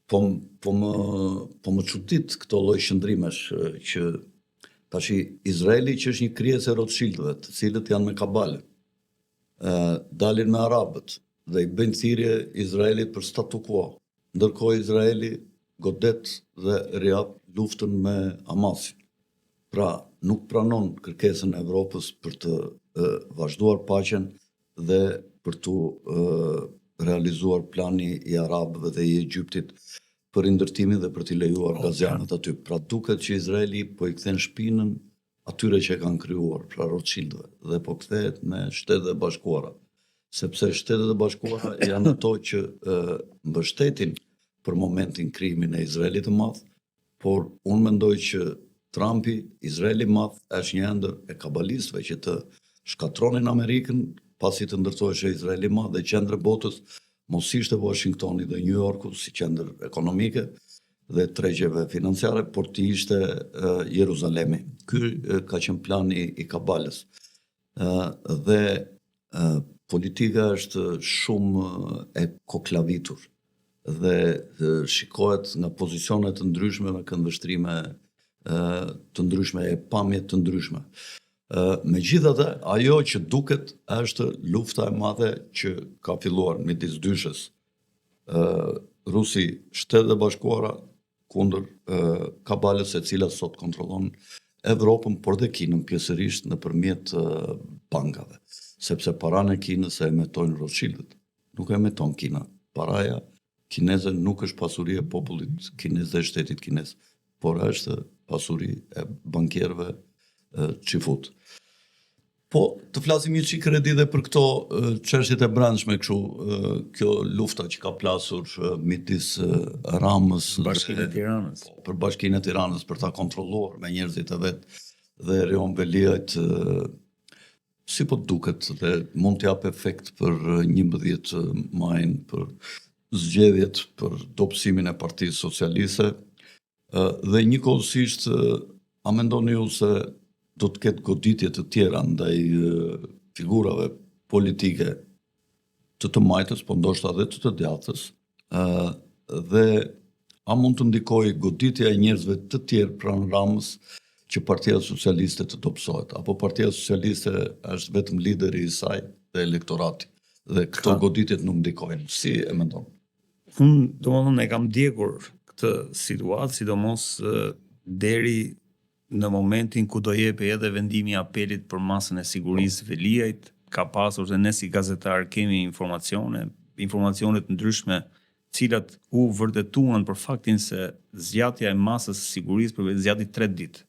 Po më çudit këto lloj shëndrimesh që tash Izraeli që është një krijesë e Rothschildëve, të cilët janë me kabale, dalin me arabët dhe i bëjnë thirrje Izraelit për statu quo. Ndërkohë Izraeli godet dhe riap luftën me Hamasin. Pra, nuk pranon kërkesën e Evropës për të vazhduar paqen dhe për të realizuar plani i arabëve dhe i Egjiptit për rindërtimin dhe për t'i lejuar gazianët aty. Pra duket që Izraeli po i kthen shpinën atyre që kanë krijuar, pra Rothschildëve, dhe po kthehet me Shtetet e Bashkuara, sepse Shtetet e Bashkuara janë ato që mbështetin për momentin krijimin e Izraelit të madh, por unë mendoj që Trumpi, Izraeli madh, është një ndër e kabalistëve që të shkatronin Amerikën pasi të ndërtohej Izraeli madh dhe qendra e botës mos ishte Washingtoni dhe New Yorku si qendër ekonomike dhe tregjeve financiare, por të ishte Jeruzalemi. Ky ka qenë plani i kabalës. Dhe politika është shumë e koklavitur dhe shikohet nga pozicione të ndryshme me këndvështrime të ndryshme e pamje të ndryshme. Megjithatë, ajo që duket është lufta e madhe që ka filluar midis dyshës. Rusi, Shtetet e Bashkuara kundër kabalës e cila sot kontrollon Evropën, por dhe Kinën pjesërisht nëpërmjet bankave, sepse paranë e Kinës e emetojnë Rothschildët. Nuk e emeton Kina. Paraja kineze nuk është pasuri e popullit kinez dhe shtetit kinez, por është pasuri e bankierëve çifut. Po, të flasim një çik kredi dhe për këto çështjet e brendshme kështu, kjo lufta që ka plasur midis Ramës Bashkinë e Tiranës. Për Bashkinë e Tiranës për ta kontrolluar me njerëzit e vet dhe Rion Veliajt si po duket dhe mund të jap efekt për 11 majin për zgjedhjet për dobësimin e Partisë Socialiste dhe njëkohësisht a mendoni ju se do të ketë goditje të tjera ndaj figurave politike të majtës, po ndoshta edhe të djathtës, dhe a mund të ndikojë goditja e njerëzve të tjerë pranë Ramës që Partia Socialiste të dobësohet, apo Partia Socialiste është vetëm lideri i saj dhe elektorati, dhe këto goditjet nuk ndikojnë. Si e mendon? Unë domethënë e kam ndjekur këtë situatë, sidomos deri në momentin ku do jepe edhe vendimi i apelit për masën e sigurisë Veliajt, ka pasur dhe ne si gazetar kemi informacione të ndryshme, cilat u vërtetuan për faktin se zgjatja e masës së sigurisë zgjati 3 ditë.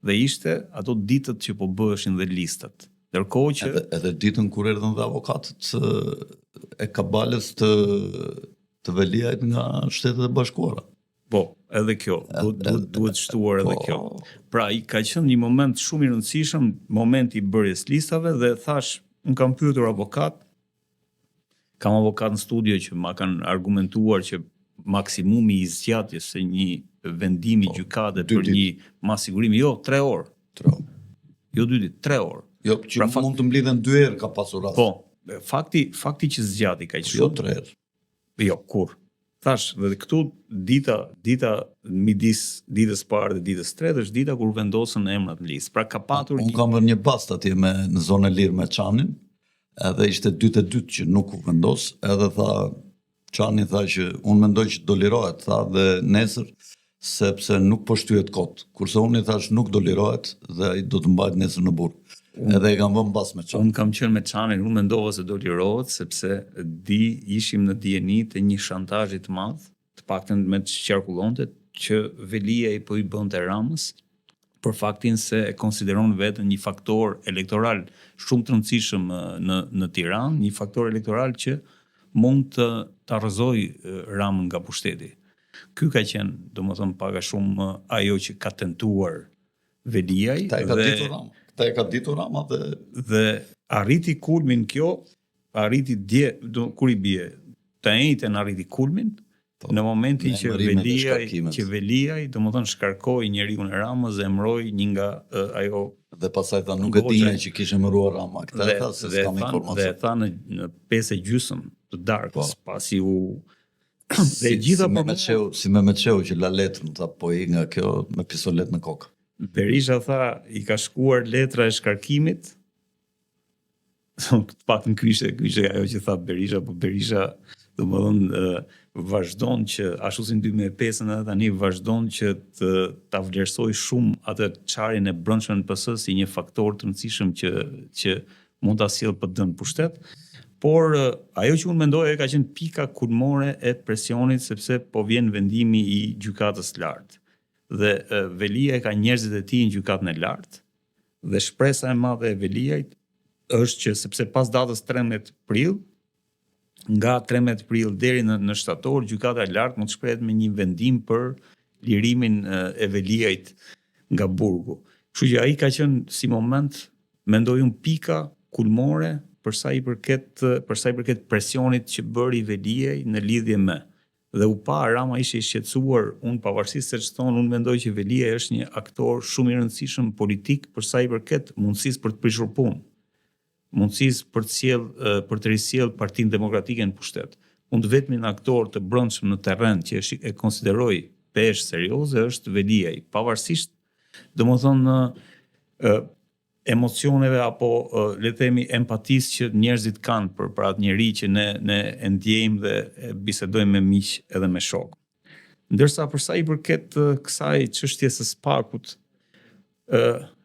Dhe ishte ato ditët që po bëheshin dhe listat. Ndërkohë që edhe ditën kur erdhën dhe avokatët e kabalës të Veliajt nga Shtetet e Bashkuara. Po, edhe kjo, duhet shtuar edhe kjo. Pra, ka qenë një moment shumë i rëndësishëm, momenti i bërjes listave dhe thash, unë kam pyetur avokat, kam avokat në studio që ma kanë argumentuar që maksimumi i zgjatjes së një vendimi gjykate për një masigurimi, jo, 3 orë. 3 orë. Jo 2 ditë, 3 orë. Jo, që mund të mblidhen 2 herë ka pasur rast. Po, fakti që zgjati ka qenë. Jo 3 herë. Jo, kur? Thash, dhe këtu dita midis ditës parë dhe ditës tretë është dita kur vendosën emrat në listë. Pra ka patur Unë kam vënë një bast atje në zonë e lirë me Çanin, edhe ishte 2-2 që nuk u vendos, edhe Çani tha që unë mendoj që do lirohet, tha, dhe nesër sepse nuk po shtyhet kot. Kurse unë i thash nuk do lirohet dhe ai do të mbahet nesër në burg. Edhe e kam vënë bas me Çanin. Unë kam qenë me Çanin, unë mendova se do lirohet sepse ishim në dijeni të një shantazhi të madh, të paktën me të qarkullonte që Velia i po i bënte Ramës për faktin se e konsideron veten një faktor elektoral shumë të rëndësishëm në Tiranë, një faktor elektoral që mund të arrëzoj Ramën nga pushteti. ky ka qenë, domethënë pak a shumë ajo që ka tentuar Veliaj Këta e ka ditur Rama dhe arriti kulmin kjo, arriti dje kur I bie. Të njëjtën arriti kulmin në momentin që Veliaj domethënë shkarkoi njeriu e Ramës dhe emëroi një nga ajo dhe pastaj tha nuk e dija që kishte emëruar Rama. Këtë e tha se s'kam informacion. Dhe tha në 5:30 të darkës pasi u dhe gjitha si me Metsheu që la letrën tha po I nga kjo me pistolet në kokë. Berisha tha I ka shkuar letra e shkarkimit. Të paktën ky ishte ajo që tha Berisha, po Berisha domethënë vazhdon që ashtu si në 2005 edhe tani vazhdon që ta vlerësoj shumë atë çarin e brendshëm në PS si një faktor të rëndësishëm që mund ta sjellë PD-n pushtet, por ajo që unë mendoj ka qenë pika kulmore e presionit sepse po vjen vendimi I gjykatës së lartë. Dhe Velia ka njerëzit e tij në gjykatën e lartë dhe shpresa e madhe e Veliajt është që sepse pas datës 13 prill, nga 13 prill deri në shtator, gjykata e lartë mund të shprehet me një vendim për lirimin e Veliajt nga burgu. Kështu që ai ka qenë si moment, mendoj unë pika kulmore për sa I përket presionit që bëri Veliaj në lidhje me. Dhe u pa Rama ishte I shqetësuar, unë pavarësisht se ç'thon, unë mendoj që Veliaj është një aktor shumë I rëndësishëm politik për sa I përket mundësisë për të prishur punë. Mundësisë për të risjellë Partinë Demokratike në pushtet. Unë vetëm një aktor të brendshëm në terren që e konsideroj peshë serioze është Veliaj, pavarësisht domethënë emocioneve apo le të themi empatisë që njerëzit kanë për atë njerëz që ne e ndjejmë dhe e bisedojmë me miq edhe me shok. Ndërsa për sa I përket kësaj çështje së Spakut,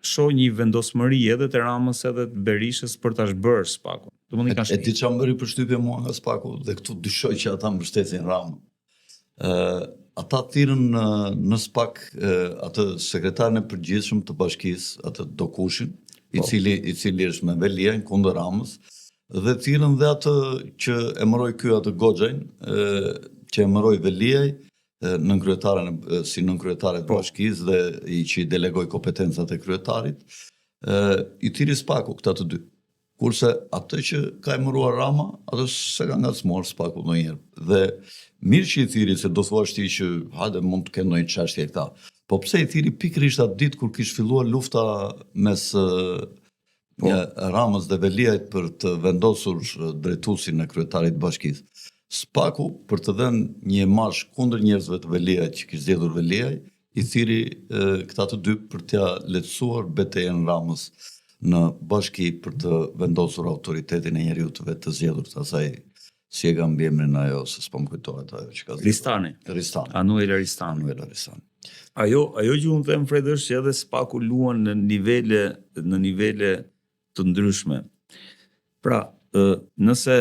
shoh një vendosmëri edhe të Ramës edhe të Berishës për ta zhbërë Spakun. E di çfarë bëri përshtypje mua nga Spaku dhe këtu dyshoj që ata mbështesin Ramën. Ata thirrën në Spak atë sekretarin e përgjithshëm të bashkisë, atë Dokushin, I cili është me Veliajn kundër Ramës, dhe thirrën dhe atë që emëroi ky atë Goxhajn, që emëroi Veliaj si nënkryetare të bashkisë dhe që I delegoi kompetencat e kryetarit, I thiri Spaku këta të dy. Kurse atë që ka emëruar Rama, atë se ka ngacmuar Spaku ndonjëherë. Dhe mirë që I thiri, se do thuash ti që hajde mund të kenë ndonjë çështje këta. Po pse I thiri pikërisht atë ditë kur kishte filluar lufta mes Ramës dhe Veliajt për të vendosur drejtuesin e kryetarit të bashkisë. Spaku, për të dhënë një imazh kundër njerëzve të Veliajt që kishte zgjedhur Veliaj, I thiri këta të dy për t'ia lehtësuar betejën Ramës në bashki për të vendosur autoritetin e njeriu të vetë të zgjedhur të asaj, si e ka mbiemrin ajo, se s'po më kujtohet ajo që ka Ristani. Anuel Ristani. Ajo që unë them Fred është që edhe Spaku luan në nivele të ndryshme. Pra, nëse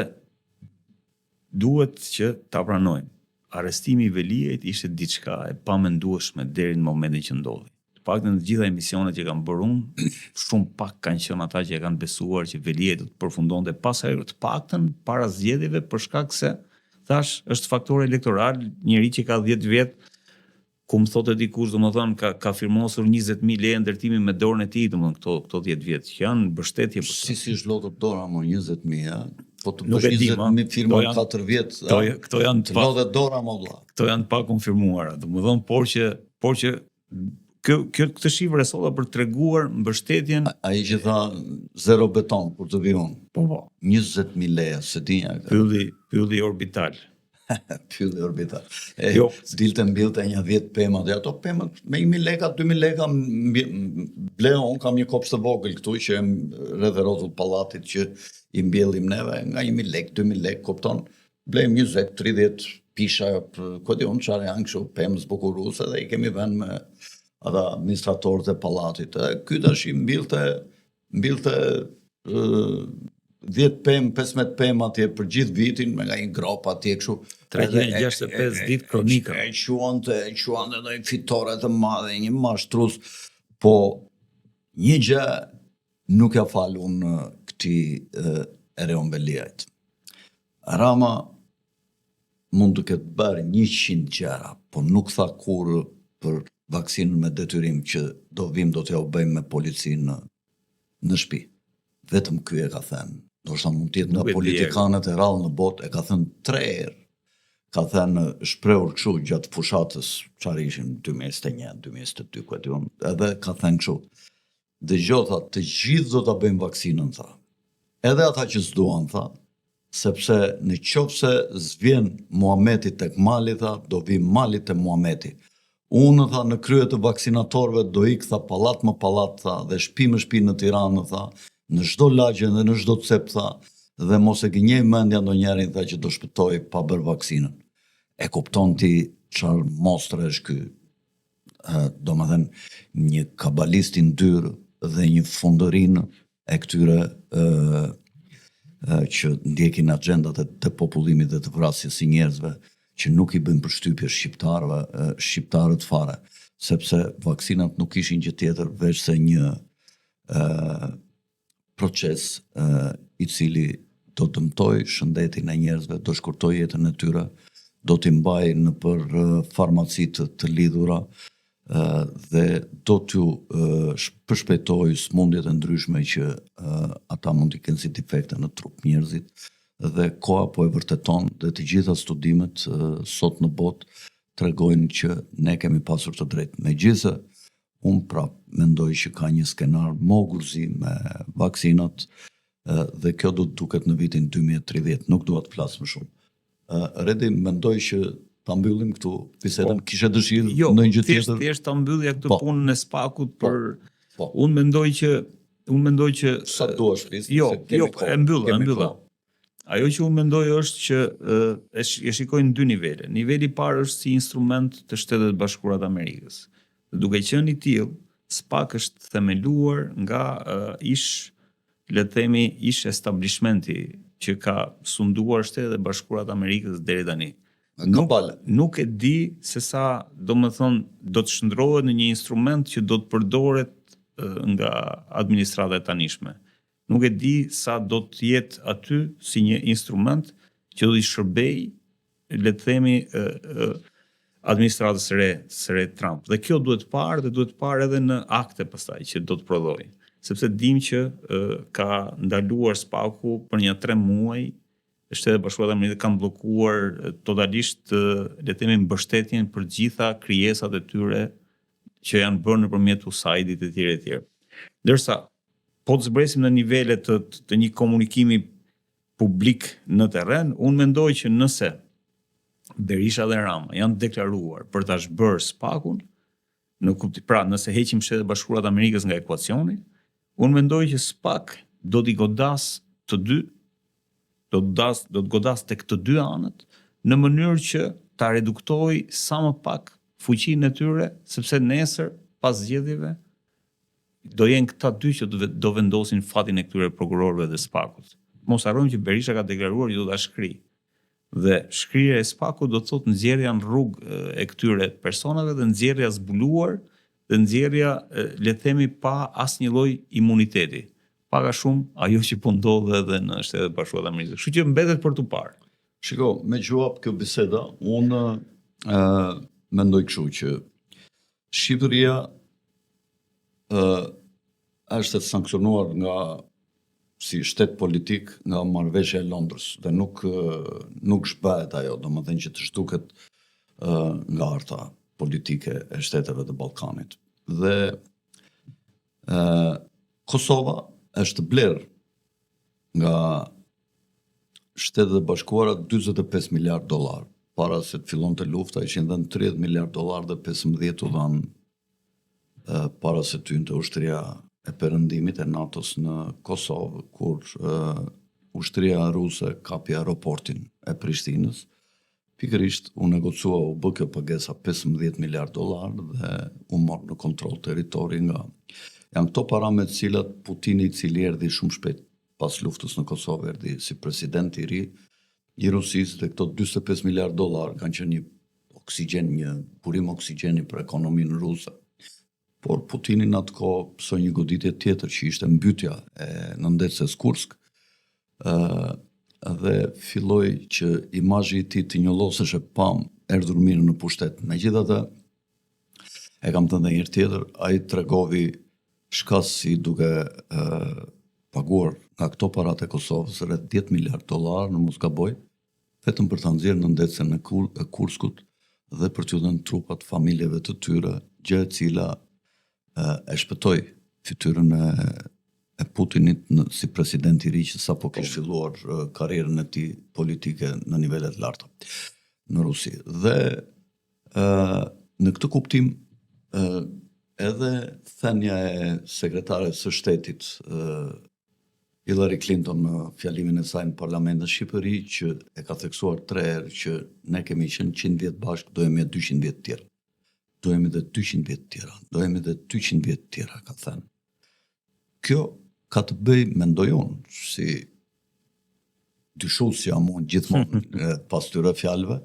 duhet që ta pranojmë, arrestimi I Veliajt ishte diçka e pamendueshme deri në momentin që ndodhi. Të paktën të gjitha emisionet që kanë bërë unë, shumë pak kanë qenë ata që e kanë besuar që Veliaj do të përfundonte pas herë të paktën para zgjedhjeve për shkak se thash është faktor elektoral, njëri që ka 10 vjet, ku më thotë dikush, domethënë ka firmosur 20.000 lekë ndërtimi me dorën e tij, domethënë këto 10 vjet që janë mbështetje për si zhlotur dora më 20.000, po të bësh 20.000 firma 4 vjet. Këto janë të lodhet dora më vëlla. Këto janë pa konfirmuara, domethënë por që këtë shifër e solla për treguar mbështetjen. Ai që tha zero beton kur të vi unë. Po. 20.000 lekë, se dinja. Pylli orbital. Pylli orbital. Dilte mbillte një 10 pema, dhe ato pemat me 1.000 lekë, 2.000 lekë bleu, unë kam një kopsh të vogël këtu që rreth rrotull pallatit që I mbjellim neve, nga 1.000 lekë, 2.000 lekë, kupton, blejmë 20, 30 pisha, këtë unë çfarë janë kështu pemë zbukuruese dhe I kemi vënë me ata administratorët e pallatit. Ky tash I mbilte 10 pemë, 15 pemë atje për gjithë vitin, me nga një grop atje kështu. 365 ditë kronika. E quante dhe fitore të madhe, një mashtrus, po një gjë nuk ja falun këtij Erion Veliajt. Rama mund të ketë bërë 100 gjëra, por nuk tha kur për vaksinën me detyrim që do t'ja u bëjmë me policinë në shtëpi. Vetëm ky e ka thënë. Ndoshta mund të jetë nga politikanët e rrallë në botë, e ka thënë 3 herë. Ka thënë shprehur kështu gjatë fushatës, çfarë ishin 2021, 2022, ku diun, edhe ka thënë kështu. Dëgjoj, tha, të gjithë do ta bëjmë vaksinën, tha. Edhe ata që s'duan, tha, sepse në qoftë se s'vjen Muhameti tek mali, tha, do vi mali te Muhameti. Unë, tha, në krye të vaksinatorëve do ik, tha, pallat më pallat, tha, dhe shtëpi më shtëpi në Tiranë, tha, në çdo lagje dhe në çdo cep, tha, dhe mos e gënjej mendja ndonjërin, tha, që do shpëtoj pa bërë vaksinën. E kupton ti çfarë mostre është ky? Domethënë një kabalist i ndyrë dhe një fundërin e këtyre që ndjekin agjendat të popullimit dhe të vrasjes së njerëzve, që nuk i bëjnë përshtypje shqiptarët fare, sepse vaksinat nuk ishin gjë tjetër veç se një proces i cili do dëmtoj shëndetin e njerëzve, do shkurtoj jetën e tyre, do t'i mbaj në për farmacitë të lidhura dhe do t'ju përshpejtoj smundjet e ndryshme që ata mund t'i kenë si defekte në trup njerëzit, dhe koha po e vërteton dhe të gjitha studimet sot në botë tregojnë që ne kemi pasur të drejtë. Megjithëse unë prap mendoj që ka një skenar mogurzi me vaksinat dhe kjo do të duket në vitin 2030, nuk dua të flas më shumë. Redi, mendoj që ta mbyllim këtu bisedën, kishe dëshirë ndonjë gjë tjetër? Thjesht ta mbyllja këtë punën e spakut për unë mendoj që sa duash flis. Jo, e mbylla. Ajo që unë mendoj është që e shikojnë në 2 nivele. Niveli i parë është si instrument të Shtetet Bashkuara të Amerikës. Duke qenë i tillë, SPAK është themeluar nga ish establishmenti që ka sunduar Shtetet Bashkuara të Amerikës deri tani. Nuk e di se sa do të shndrohet në një instrument që do të përdoret nga administrata e tanishme. Nuk e di sa do të jetë aty si një instrument që do t'i shërbej, le të themi, administratës së re Trump. Dhe kjo duhet parë edhe në akte pastaj që do të prodhojë. Sepse dim që ka ndaluar SPAK-u për një 3 muaj, Shtetet Bashkuara të Amerikës kanë bllokuar totalisht, le të themi, mbështetjen për gjitha krijesat e tyre që janë bërë nëpërmjet USAID-it e tjerë e tjerë. Ndërsa po të zbresim në nivele të një komunikimi publik në terren, unë mendoj që nëse Berisha dhe Rama janë deklaruar për ta zhbërë SPAK-un, pra nëse heqim Shtetet Bashkuara të Amerikës nga ekuacioni, unë mendoj që SPAK do t'i godas të dy, do të godas tek të dy anët, në mënyrë që ta reduktoj sa më pak fuqinë e tyre, sepse nesër pas zgjedhjeve do jenë këta dy që do vendosin fatin e këtyre prokurorëve dhe SPAK-ut. Mos harrojmë që Berisha ka deklaruar që do ta shkrijë. Dhe shkrirja e SPAK-ut do të thotë nxjerrja në rrugë e këtyre personave dhe nxjerrja zbuluar dhe nxjerrja, le të themi, pa asnjë lloj imuniteti. Paka shumë ajo që po ndodh edhe në Shtetet Bashkuara të Amerikës. Kështu që mbetet për tu parë. Shiko, me gjuap kjo biseda, unë mendoj kështu që Shqipëria është e sankcionuar nga si shtet politik nga marrëveshja e Londrës dhe nuk shbëhet ajo, domethënë që të zhduket nga harta politike e shteteve të Ballkanit. Dhe Kosova është blerë nga Shtetet e Bashkuara $45 miliard. Para se të fillonte lufta ishin dhënë $30 miliard dhe 15 u dhanë para se të hynte ushtria e perëndimit e NATO-s në Kosovë, kur ushtria ruse kapi aeroportin e Prishtinës. Pikërisht u negocua, u bë kjo pagesa $15 miliard dhe u mor në kontroll territori nga. Janë këto para me të cilat Putini, i cili erdhi shumë shpejt pas luftës në Kosovë, erdhi si president i ri i Rusisë, dhe këto $45 miliard kanë qenë një burim oksigjeni për ekonominë ruse. Por Putini në atë kohë pësoi një goditje tjetër që ishte mbytyja e nëndecës Kursk, dhe filloi që imazhi i tij të njollosesh e pam erdhur mirë në pushtet. Megjithatë, e kam thënë edhe një herë tjetër, ai tregovi shkas si duke paguar nga këto parat e Kosovës rreth 10 miliard dollar, në mos gaboj, vetëm për ta nxjerrë në ndecën e Kurskut dhe për t'u dhënë trupat familjeve të tyre, gjë e cila e shpëtoi fytyrën e Putinit si president i ri që sapo kishte filluar karrierën e tij politike në nivele të larta në Rusi. Dhe në këtë kuptim edhe thënia e sekretares së shtetit Hillary Clinton në fjalimin e saj në Parlamentin e Shqipëri që e ka theksuar 3 herë që ne kemi qenë 100 vjet bashkë, do jemi 200 vjet tjerë. Do jemi dhe 200 vjet tjera, do jemi dhe 200 vjet tjera, ka thënë. Kjo ka të bëj, mendoj unë, si dyshues jam unë gjithmonë pas tyre fjalëve,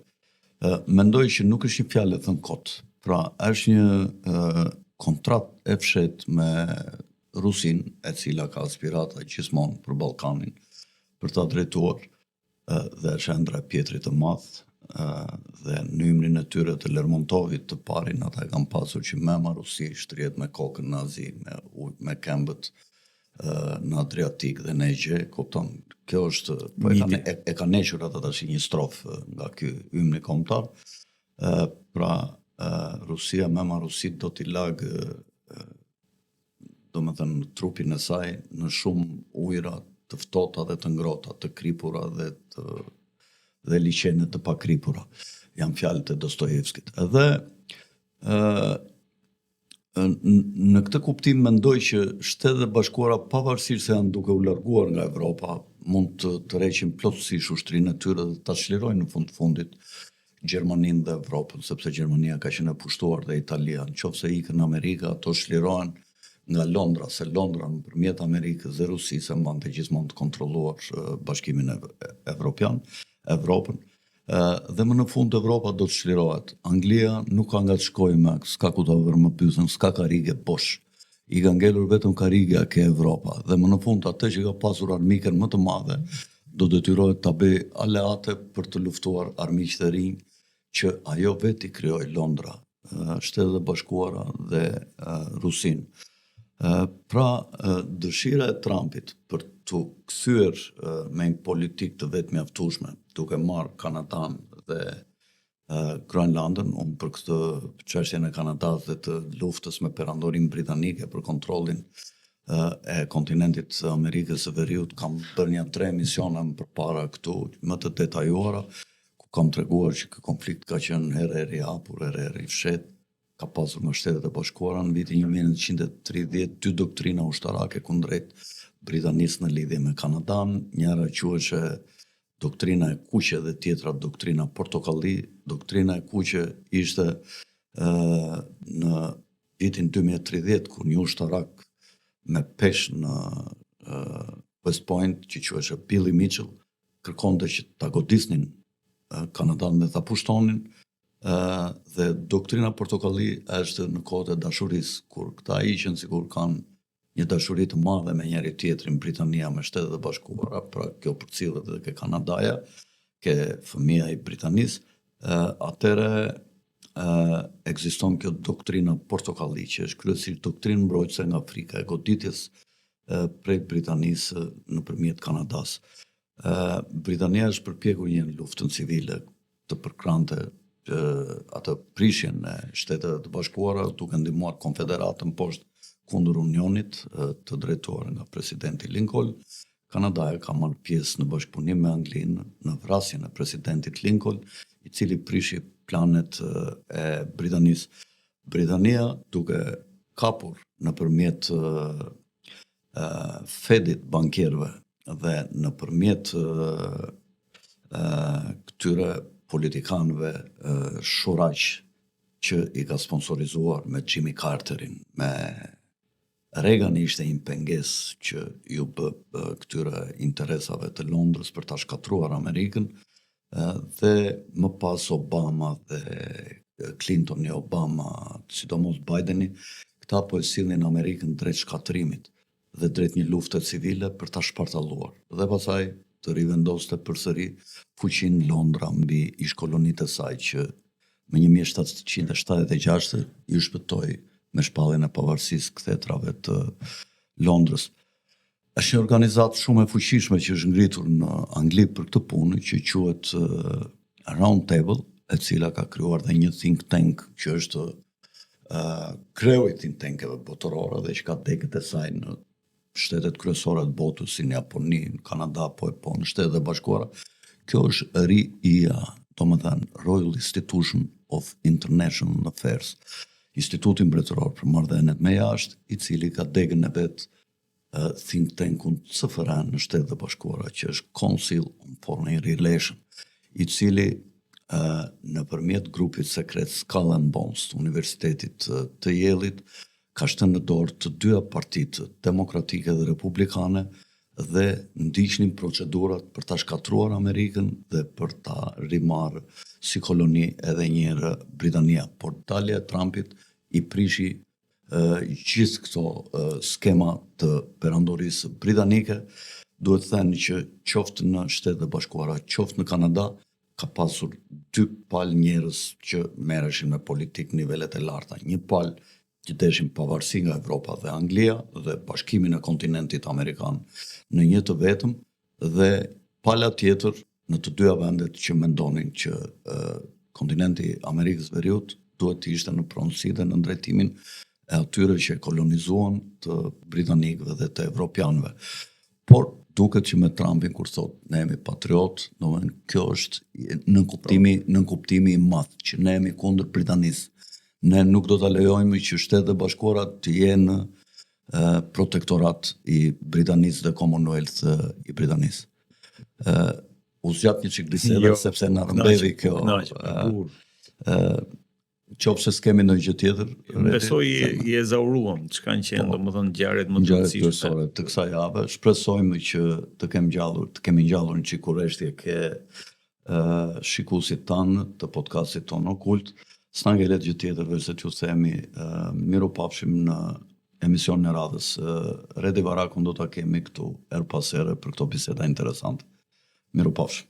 mendoj që nuk është një fjalë e thënë kot. Pra, është një kontratë e fshehtë me Rusin, e cila ka aspirata gjithmonë për Ballkanin, për ta drejtuar dhe është ëndra e Pjetrit të Madh, dhe në ymrin e tyre të Lermontovit të parin, ata e kanë pasur që mema Rusi shtrihet me kokën në Azi, me këmbët në Adriatik dhe në Egje, kupton, kjo është, po e ka nequr ata tash një strofë nga ky ymri kombëtar. Pra Rusia, mema Rusit do t'i lagë do me thënë trupin e saj në shumë ujëra të ftohta dhe të ngrohta, të kripura dhe liqene të pakripura. Janë fjalët e Dostojevskit. Edhe në këtë kuptim mendoj që Shtetet e Bashkuara, pavarësisht se janë duke u larguar nga Evropa, mund të tërheqin plotësisht ushtrinë e tyre dhe ta çlirojnë në fund fundit Gjermaninë dhe Evropën, sepse Gjermania ka qenë e pushtuar dhe Italia. Nëse ikën në Amerikë, ato çlirohen nga Londra, se Londra nëpërmjet Amerikës dhe Rusisë mbante gjithmonë të kontrolluar Bashkimin Evropian, Evropën. Dhe më në fund Evropa do të çlirohet. Anglia nuk ka nga të shkojë me, s'ka ku ta vërë më pyetën, s'ka karige bosh. I ka ngelur vetëm karigja ke Evropa. Dhe më në fund atë që ka pasur armiken më të madhe, do detyrohet ta bëj aleate për të luftuar armiqtë e rinj që ajo vetë i krijoi Londra, Shtetet e Bashkuara dhe Rusinë. Pra, dëshira e Trumpit për të kthyer me një politikë të vetë mjaftueshme, duke marrë Kanadan dhe Groenlandën, unë për këtë çështjen e Kanadas dhe të luftës me perandorinë britanike për kontrollin e kontinentit të Amerikës së Veriut, kam bërë një 3 emisione përpara këtu, më të detajuara, ku kam treguar që ky konflikt ka qenë herë i hapur, herë i fshehtë, ka pasur nga Shtetet e Bashkuara në vitin 1930 dy doktrina ushtarake kundrejt Britanisë në lidhje me Kanadan, njëra quhej doktrina e kuqe dhe tjetra doktrina portokalli. Doktrina e kuqe ishte në vitin 2030 kur një ushtarak me pesh në West Point, që quhej Billy Mitchell, kërkonte që ta godisnin Kanadan dhe ta pushtonin. Dhe doktrina portokalli është në kohët e dashurisë, kur këta ishin sikur kanë një dashuri të madhe me njëri tjetrin, Britania me Shtetet e Bashkuara, pra kjo përcillet edhe ke Kanadaja, ke fëmia i Britanisë, atëre ekziston kjo doktrina portokalli, që është kryesisht doktrinë mbrojtëse nga Afrika, e goditjes prej Britanisë nëpërmjet Kanadas. Britania është përpjekur një luftën civile të përkrante atë prishjen e Shtetet e Bashkuara, duke ndihmuar Konfederatën poshtë kundër Unionit të drejtuar nga presidenti Lincoln. Kanadaja ka marrë pjesë në bashkëpunim me Anglinë në vrasjen e presidentit Lincoln, i cili prishi planet e Britanisë. Britania, duke kapur nëpërmjet Fedit bankierëve dhe nëpërmjet këtyre politikanëve shuraq që i ka sponsorizuar me Jimmy Carterin, me Reagan ishte një pengesë që ju bë këtyre interesave të Londrës për ta shkatruar Amerikën, dhe më pas Obama dhe Clinton e Obama, sidomos Bideni, këta po e sillnin Amerikën drejt shkatrimit dhe drejt një lufte civile për ta shpartalluar. Dhe pastaj të rivendoste përsëri fuqinë Londra mbi ish-kolonitë e saj që më 1776 i shpëtoi me shpalljen e pavarësisë kthetrave të Londrës. Është një organizatë shumë e fuqishme që është ngritur në Angli për këtë punë që quhet Round Table, e cila ka krijuar dhe një think tank që është kreu i think tankeve botërore dhe që ka degët e saj në shtetet kryesore të botës si në Japoni, në Kanada, po në Shtetet e Bashkuara. Kjo është RIA, domethënë Royal Institution of International Affairs, Instituti Mbretëror për Marrëdhëniet me Jashtë, i cili ka degën e vet think tankun CFR në Shtetet e Bashkuara, që është Council on Foreign Relations, i cili nëpërmjet grupit sekret Skull and Bones të Universitetit të Yale-it ka shtënë në dorë të dyja partitë demokratike dhe republikane dhe ndiqnin procedurat për ta shkatruar Amerikën dhe për ta rimarrë si koloni edhe një herë Britania. Por dalja e Trumpit i prishi gjithë këto skema të perandorisë britanike. Duhet thënë që qoftë në Shtetet e Bashkuara, qoftë në Kanada, ka pasur dy palë njerëz që merreshin me politikë nivelet e larta. Një palë që deshin pavarësi nga Evropa dhe Anglia dhe bashkimin e kontinentit Amerikan në një të vetëm, dhe pala tjetër në të dyja vendet që mendonin që kontinenti Amerikës Veriut duhet të ishte në pronësi dhe në drejtimin e atyre që kolonizuan të britanikëve dhe të evropianëve. Por duket që me Trumpin kur thot ne jemi patriot, domethënë kjo është në kuptimi i madh që ne jemi kundër Britanisë. Ne nuk do ta lejojmë që Shtetet e Bashkuara të jenë protektorat i Britanisë dhe Commonwealth i Britanisë. U zgjat një çik biseda sepse na rëmbëri kjo. Qofse s'kemi ndonjë gjë tjetër. Besoj i ezauruam çka qenë domethënë ngjarjet më të rëndësishme të kësaj jave. Shpresojmë që të kemi ngjallur një çik kurreshtje ke shikuesit tanë të podcastit tonë Okult. S'na ngelet gjë tjetër veçse t'ju themi mirupafshim në emisionin e radhës. Redi Varakun do ta kemi këtu her pas here për këto biseda interesante. Mirupafshim.